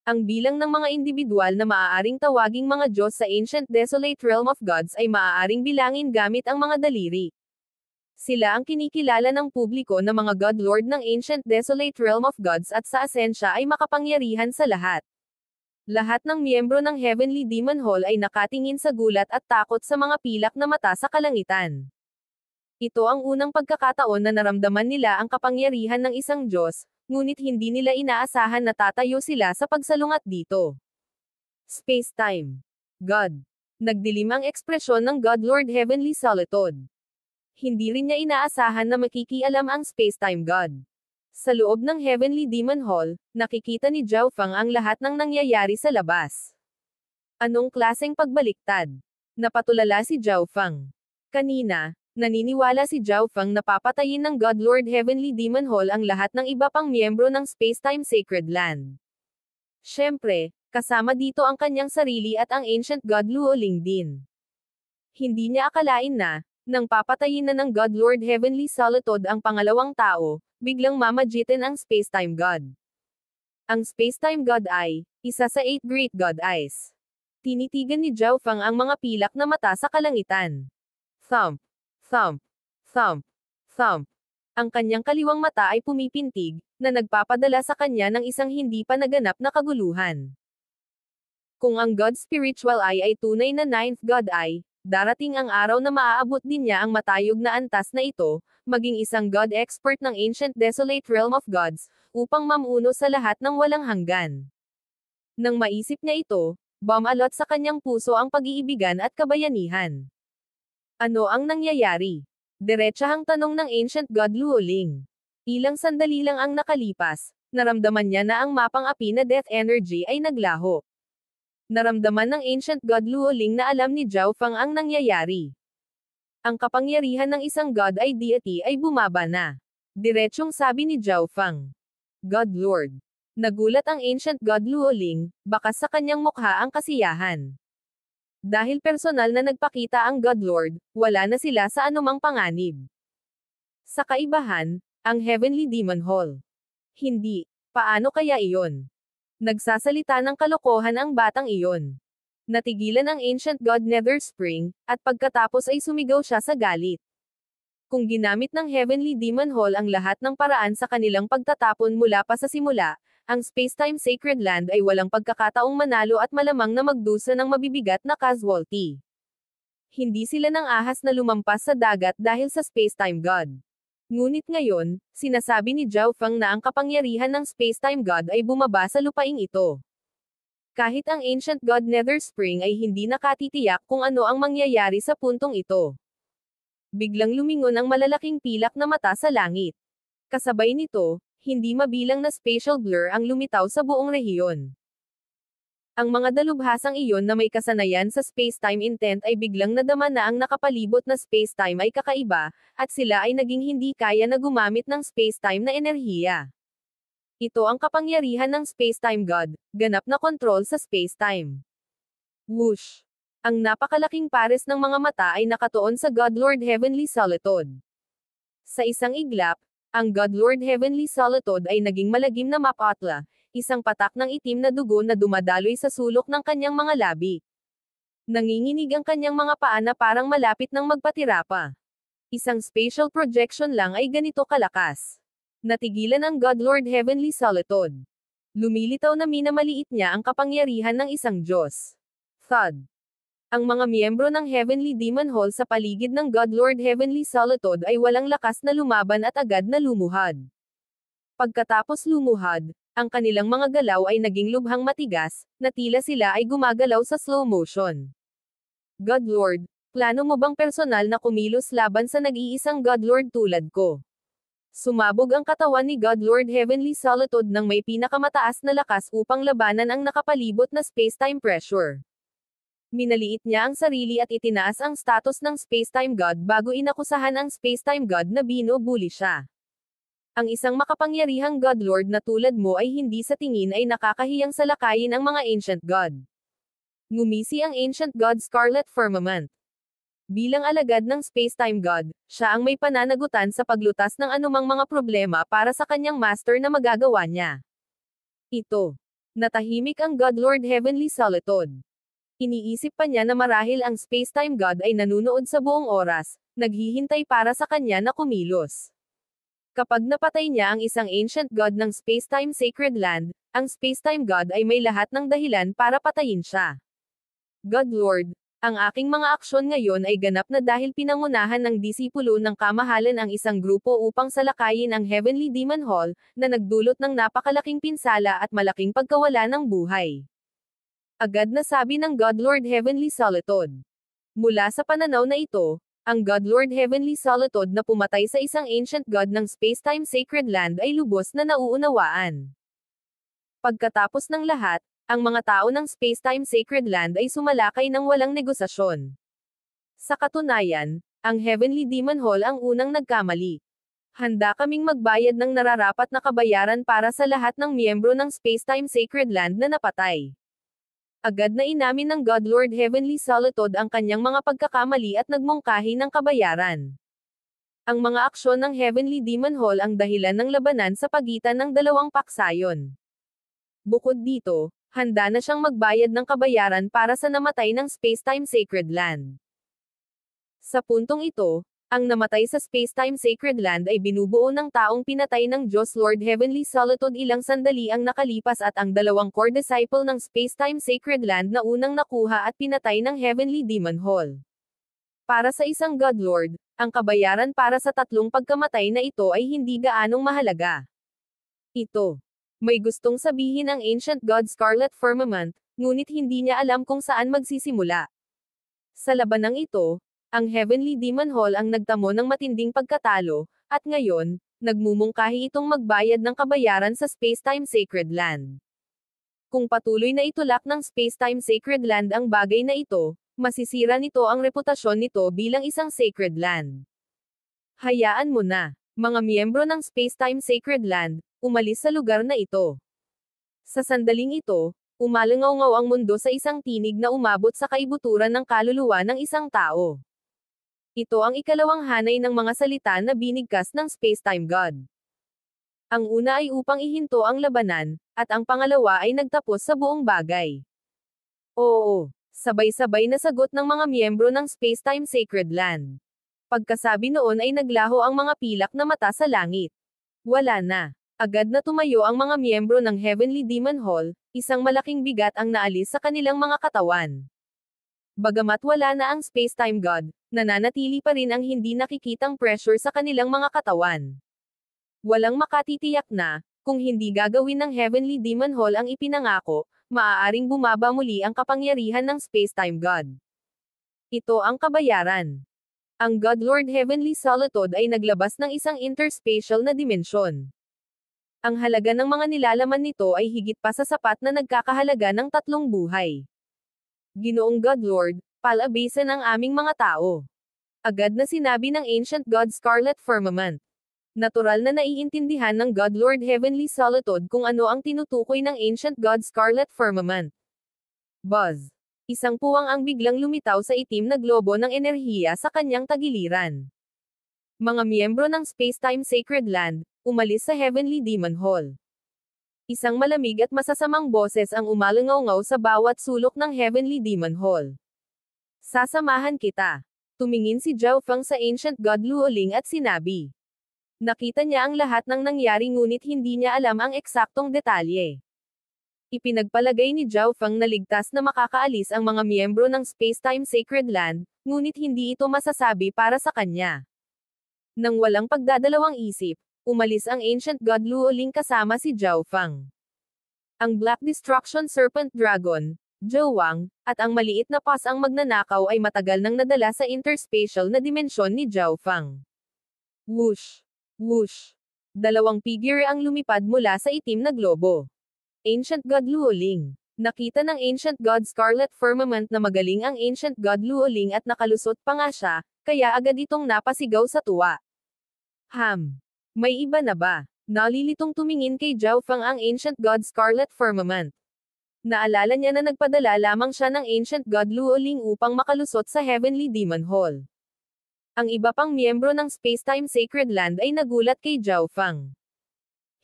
Ang bilang ng mga individual na maaaring tawaging mga Diyos sa Ancient Desolate Realm of Gods ay maaaring bilangin gamit ang mga daliri. Sila ang kinikilala ng publiko na mga God Lord ng Ancient Desolate Realm of Gods at sa asensya ay makapangyarihan sa lahat. Lahat ng miyembro ng Heavenly Demon Hall ay nakatingin sa gulat at takot sa mga pilak na mata sa kalangitan. Ito ang unang pagkakataon na naramdaman nila ang kapangyarihan ng isang Diyos, ngunit hindi nila inaasahan na tatayo sila sa pagsalungat dito. Space-time. God. Nagdilim ang ekspresyon ng God Lord Heavenly Solitude. Hindi rin niya inaasahan na makikialam ang Space-time God. Sa loob ng Heavenly Demon Hall, nakikita ni Zhao Fang ang lahat ng nangyayari sa labas. Anong klaseng pagbaliktad? Napatulala si Zhao Fang. Kanina, naniniwala si Zhao Fang na papatayin ng God Lord Heavenly Demon Hall ang lahat ng iba pang miyembro ng Spacetime Sacred Land. Siyempre, kasama dito ang kanyang sarili at ang Ancient God Luoling din. Hindi niya akalain na, nang papatayin na ng God Lord Heavenly Solitude ang pangalawang tao, biglang mamagitin ang Spacetime God. Ang Spacetime God Eye, isa sa 8 Great God Eyes. Tinitigan ni Zhao Fang ang mga pilak na mata sa kalangitan. Thump. Thump. Thump. Thump. Ang kanyang kaliwang mata ay pumipintig, na nagpapadala sa kanya ng isang hindi pa naganap na kaguluhan. Kung ang God Spiritual Eye ay tunay na 9th God Eye, darating ang araw na maaabot din niya ang matayog na antas na ito, maging isang God Expert ng Ancient Desolate Realm of Gods, upang mamuno sa lahat ng walang hanggan. Nang maisip niya ito, bumalot sa kanyang puso ang pag-iibigan at kabayanihan. Ano ang nangyayari? Diretsahang tanong ng Ancient God Luoling. Ilang sandali lang ang nakalipas, naramdaman niya na ang mapang api na death energy ay naglaho. Naramdaman ng Ancient God Luoling na alam ni Zhao Fang ang nangyayari. Ang kapangyarihan ng isang God ay deity ay bumaba na. Diretsyong sabi ni Zhao Fang. God Lord. Nagulat ang Ancient God Luoling, bakas sa kanyang mukha ang kasiyahan. Dahil personal na nagpakita ang God Lord, wala na sila sa anumang panganib. Sa kaibahan, ang Heavenly Demon Hall. Hindi. Paano kaya iyon? Nagsasalita ng kalokohan ang batang iyon. Natigilan ang Ancient God Nether Spring, at pagkatapos ay sumigaw siya sa galit. Kung ginamit ng Heavenly Demon Hall ang lahat ng paraan sa kanilang pagtatapon mula pa sa simula, ang Spacetime Sacred Land ay walang pagkakataong manalo at malamang na magdusa ng mabibigat na casualty. Hindi sila nang ahas na lumampas sa dagat dahil sa Spacetime God. Ngunit ngayon, sinasabi ni Zhao Fang na ang kapangyarihan ng Spacetime God ay bumaba sa lupaing ito. Kahit ang Ancient God Nether Spring ay hindi nakatitiyak kung ano ang mangyayari sa puntong ito. Biglang lumingon ang malalaking pilak na mata sa langit. Kasabay nito, hindi mabilang na spatial blur ang lumitaw sa buong rehiyon. Ang mga dalubhasang iyon na may kasanayan sa spacetime intent ay biglang nadama na ang nakapalibot na spacetime ay kakaiba, at sila ay naging hindi kaya na gumamit ng spacetime na enerhiya. Ito ang kapangyarihan ng Spacetime God, ganap na kontrol sa spacetime. Whoosh! Ang napakalaking pares ng mga mata ay nakatuon sa God Lord Heavenly Solitude. Sa isang iglap, ang God Lord Heavenly Solitude ay naging malagim na mapatla, isang patak ng itim na dugo na dumadaloy sa sulok ng kanyang mga labi. Nanginginig ang kanyang mga paa na parang malapit ng magpatira pa. Isang spatial projection lang ay ganito kalakas. Natigilan ang Godlord Heavenly Solitude. Lumilitaw na minamaliit niya ang kapangyarihan ng isang Diyos. Thud. Ang mga miyembro ng Heavenly Demon Hall sa paligid ng Godlord Heavenly Solitude ay walang lakas na lumaban at agad na lumuhad. Pagkatapos lumuhad, ang kanilang mga galaw ay naging lubhang matigas, na tila sila ay gumagalaw sa slow motion. Godlord, plano mo bang personal na kumilos laban sa nag-iisang Godlord tulad ko? Sumabog ang katawan ni Godlord Heavenly Solitude ng may pinakamataas na lakas upang labanan ang nakapalibot na space-time pressure. Minaliit niya ang sarili at itinaas ang status ng space-time god bago inakusahan ang space-time god na binubuli siya. Ang isang makapangyarihang Godlord na tulad mo ay hindi sa tingin ay nakakahiyang salakayin ang mga ancient god. Ngumisi ang ancient god Scarlet Firmament. Bilang alagad ng space-time god, siya ang may pananagutan sa paglutas ng anumang mga problema para sa kanyang master na magagawa niya. Ito. Natahimik ang Godlord Heavenly Solitude. Iniisip pa niya na marahil ang space-time god ay nanunood sa buong oras, naghihintay para sa kanya na kumilos. Kapag napatay niya ang isang ancient god ng space-time sacred land, ang space-time god ay may lahat ng dahilan para patayin siya. Godlord, ang aking mga aksyon ngayon ay ganap na dahil pinangunahan ng disipulo ng kamahalan ang isang grupo upang salakayin ang Heavenly Demon Hall, na nagdulot ng napakalaking pinsala at malaking pagkawala ng buhay. Agad na sabi ng Godlord Heavenly Solitude. Mula sa pananaw na ito, ang Godlord Heavenly Solitude na pumatay sa isang ancient god ng space-time sacred land ay lubos na nauunawaan. Pagkatapos ng lahat, ang mga tao ng space-time sacred land ay sumalakay ng walang negosasyon. Sa katunayan, ang Heavenly Demon Hall ang unang nagkamali. Handa kaming magbayad ng nararapat na kabayaran para sa lahat ng miyembro ng space-time sacred land na napatay. Agad na inamin ng Godlord Heavenly Solitude ang kanyang mga pagkakamali at nagmungkahi ng kabayaran. Ang mga aksyon ng Heavenly Demon Hall ang dahilan ng labanan sa pagitan ng dalawang paksayon. Bukod dito, handa na siyang magbayad ng kabayaran para sa namatay ng space-time sacred land. Sa puntong ito, ang namatay sa space-time sacred land ay binubuo ng taong pinatay ng Diyos Lord Heavenly Solitude ilang sandali ang nakalipas at ang dalawang core disciple ng space-time sacred land na unang nakuha at pinatay ng Heavenly Demon Hall. Para sa isang Godlord, ang kabayaran para sa tatlong pagkamatay na ito ay hindi gaanong mahalaga. Ito. May gustong sabihin ang ancient god Scarlet Firmament, ngunit hindi niya alam kung saan magsisimula. Sa labanang ito, ang Heavenly Demon Hall ang nagtamo ng matinding pagkatalo, at ngayon, nagmumungkahi itong magbayad ng kabayaran sa space-time sacred land. Kung patuloy na itulak ng space-time sacred land ang bagay na ito, masisira nito ang reputasyon nito bilang isang sacred land. Hayaan mo na, mga miyembro ng space-time sacred land, umalis sa lugar na ito. Sa sandaling ito, umalangaw-ngaw ang mundo sa isang tinig na umabot sa kaibuturan ng kaluluwa ng isang tao. Ito ang ikalawang hanay ng mga salita na binigkas ng space-time god. Ang una ay upang ihinto ang labanan, at ang pangalawa ay nagtapos sa buong bagay. Oo, sabay-sabay na sagot ng mga miyembro ng space-time sacred land. Pagkasabi noon ay naglaho ang mga pilak na mata sa langit. Wala na. Agad na tumayo ang mga miyembro ng Heavenly Demon Hall, isang malaking bigat ang naalis sa kanilang mga katawan. Bagamat wala na ang space-time god, nananatili pa rin ang hindi nakikitang pressure sa kanilang mga katawan. Walang makatitiyak na, kung hindi gagawin ng Heavenly Demon Hall ang ipinangako, maaaring bumaba muli ang kapangyarihan ng space-time god. Ito ang kabayaran. Ang Godlord Heavenly Solitude ay naglabas ng isang interspatial na dimensyon. Ang halaga ng mga nilalaman nito ay higit pa sa sapat na nagkakahalaga ng 3 buhay. Ginoong Godlord, palabasan ang aming mga tao. Agad na sinabi ng ancient god Scarlet Firmament. Natural na naiintindihan ng Godlord Heavenly Solitude kung ano ang tinutukoy ng ancient god Scarlet Firmament. Buzz. Isang puwang ang biglang lumitaw sa itim na globo ng enerhiya sa kanyang tagiliran. Mga miyembro ng space-time sacred land, umalis sa Heavenly Demon Hall. Isang malamig at masasamang boses ang umalangaw-ngaw sa bawat sulok ng Heavenly Demon Hall. Sasamahan kita. Tumingin si Zhao Feng sa Ancient God Luoling at sinabi. Nakita niya ang lahat ng nangyari ngunit hindi niya alam ang eksaktong detalye. Ipinagpalagay ni Zhao Feng na ligtas na makakaalis ang mga miyembro ng Spacetime Sacred Land, ngunit hindi ito masasabi para sa kanya. Nang walang pagdadalawang isip, umalis ang Ancient God Luoling kasama si Zhao Feng. Ang Black Destruction Serpent Dragon, Zhou Wang, at ang maliit na pas ang magnanakaw ay matagal nang nadala sa interspatial na dimensyon ni Zhao Feng. Whoosh! Whoosh! Dalawang figure ang lumipad mula sa itim na globo. Ancient God Luoling. Nakita ng Ancient God Scarlet Firmament na magaling ang Ancient God Luoling at nakalusot pa nga siya, kaya agad itong napasigaw sa tuwa. May iba na ba? Nalilitong tumingin kay Zhao Feng ang Ancient God Scarlet Firmament. Naalala niya na nagpadala lamang siya ng Ancient God Luoling upang makalusot sa Heavenly Demon Hall. Ang iba pang miyembro ng Spacetime Sacred Land ay nagulat kay Zhao Feng.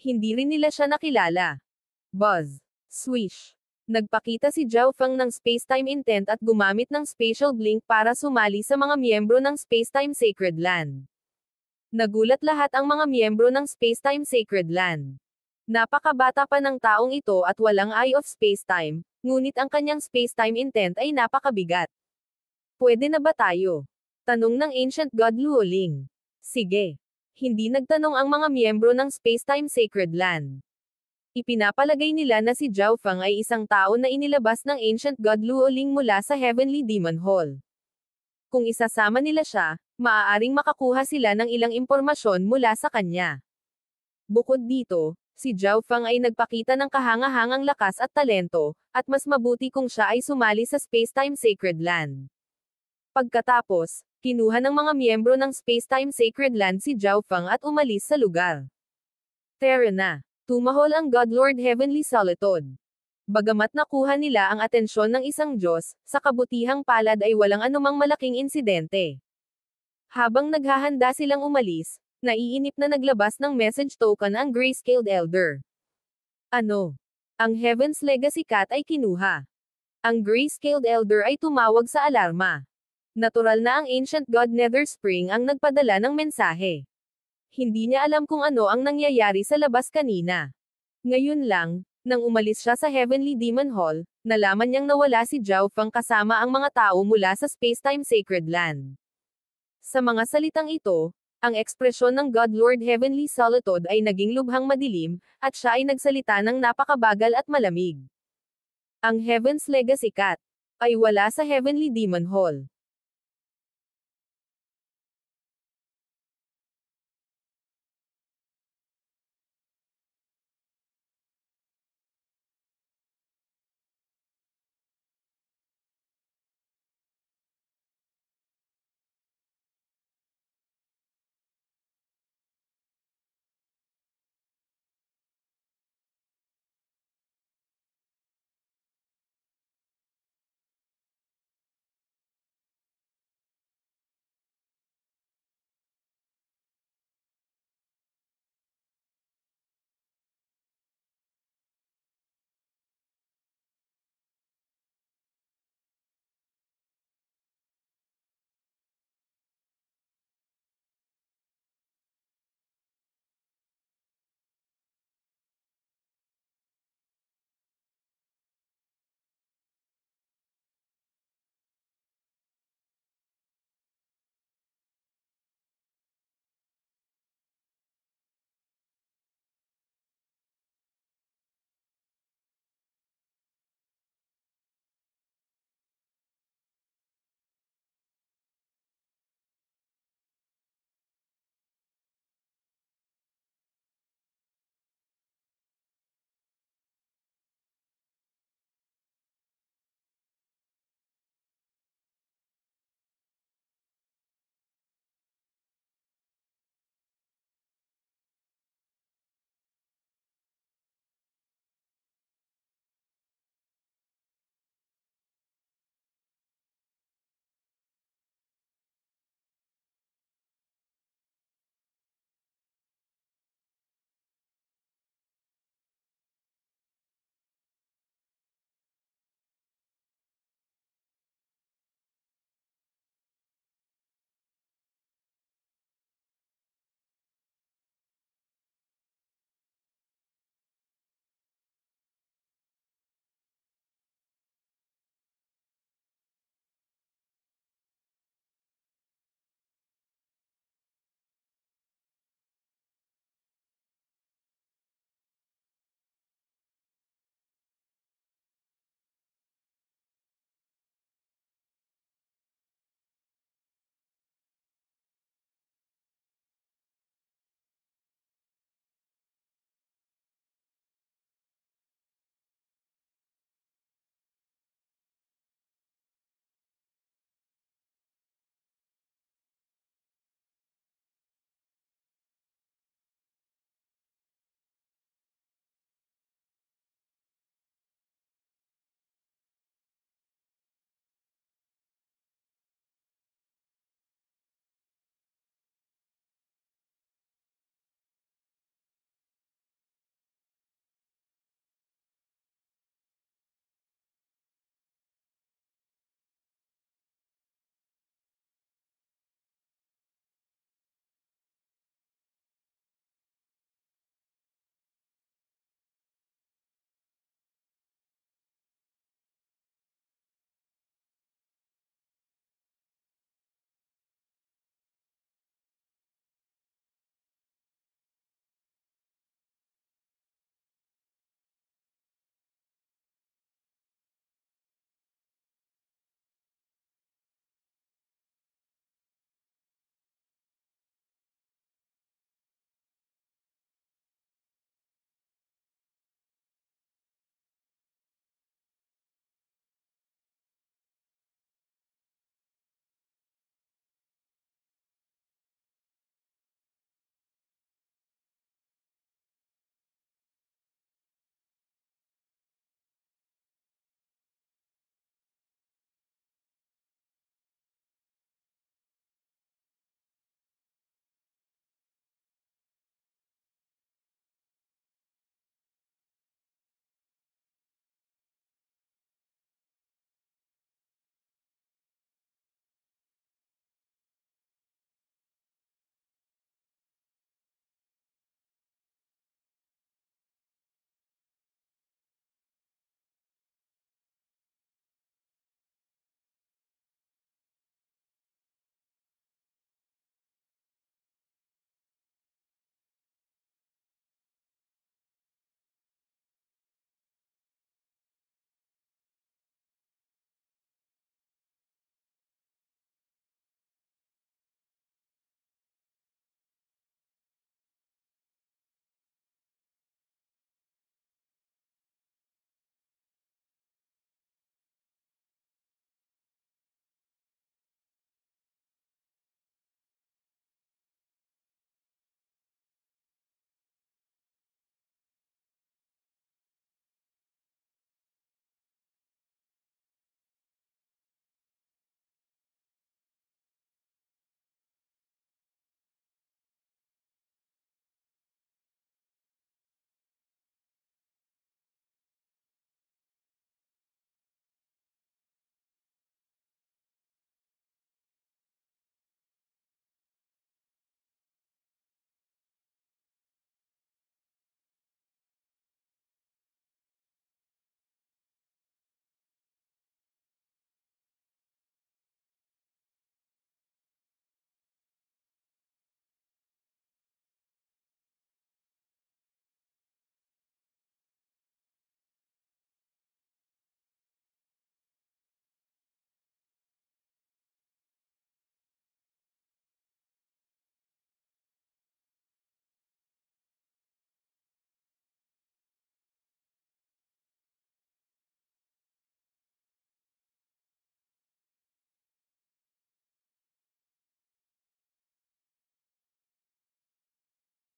Hindi rin nila siya nakilala. Buzz. Swish. Nagpakita si Zhao Feng ng Spacetime Intent at gumamit ng Spatial Blink para sumali sa mga miyembro ng Spacetime Sacred Land. Nagulat lahat ang mga miyembro ng Spacetime Sacred Land. Napakabata pa ng taong ito at walang Eye of Spacetime, ngunit ang kanyang Spacetime Intent ay napakabigat. Pwede na ba tayo? Tanong ng Ancient God Luoling. Sige. Hindi nagtanong ang mga miyembro ng Spacetime Sacred Land. Ipinapalagay nila na si Zhao Feng ay isang tao na inilabas ng Ancient God Luoling mula sa Heavenly Demon Hall. Kung isasama nila siya, maaaring makakuha sila ng ilang impormasyon mula sa kanya. Bukod dito, si Zhao Feng ay nagpakita ng kahangahangang lakas at talento, at mas mabuti kung siya ay sumali sa Spacetime Sacred Land. Pagkatapos, kinuha ng mga miyembro ng Spacetime Sacred Land si Zhao Feng at umalis sa lugar. Tara na. Tumahol ang Godlord Heavenly Solitude. Bagamat nakuha nila ang atensyon ng isang Diyos, sa kabutihang palad ay walang anumang malaking insidente. Habang naghahanda silang umalis, naiinip na naglabas ng message token ang Grayscaled Elder. Ano? Ang Heaven's Legacy Cat ay kinuha. Ang Grayscaled Elder ay tumawag sa alarma. Natural na ang Ancient God Netherspring ang nagpadala ng mensahe. Hindi niya alam kung ano ang nangyayari sa labas kanina. Ngayon lang, nang umalis siya sa Heavenly Demon Hall, nalaman niyang nawala si Zhao Feng kasama ang mga tao mula sa Spacetime Sacred Land. Sa mga salitang ito, ang ekspresyon ng Godlord Heavenly Solitude ay naging lubhang madilim, at siya ay nagsalita ng napakabagal at malamig. Ang Heaven's Legacy Cat ay wala sa Heavenly Demon Hall.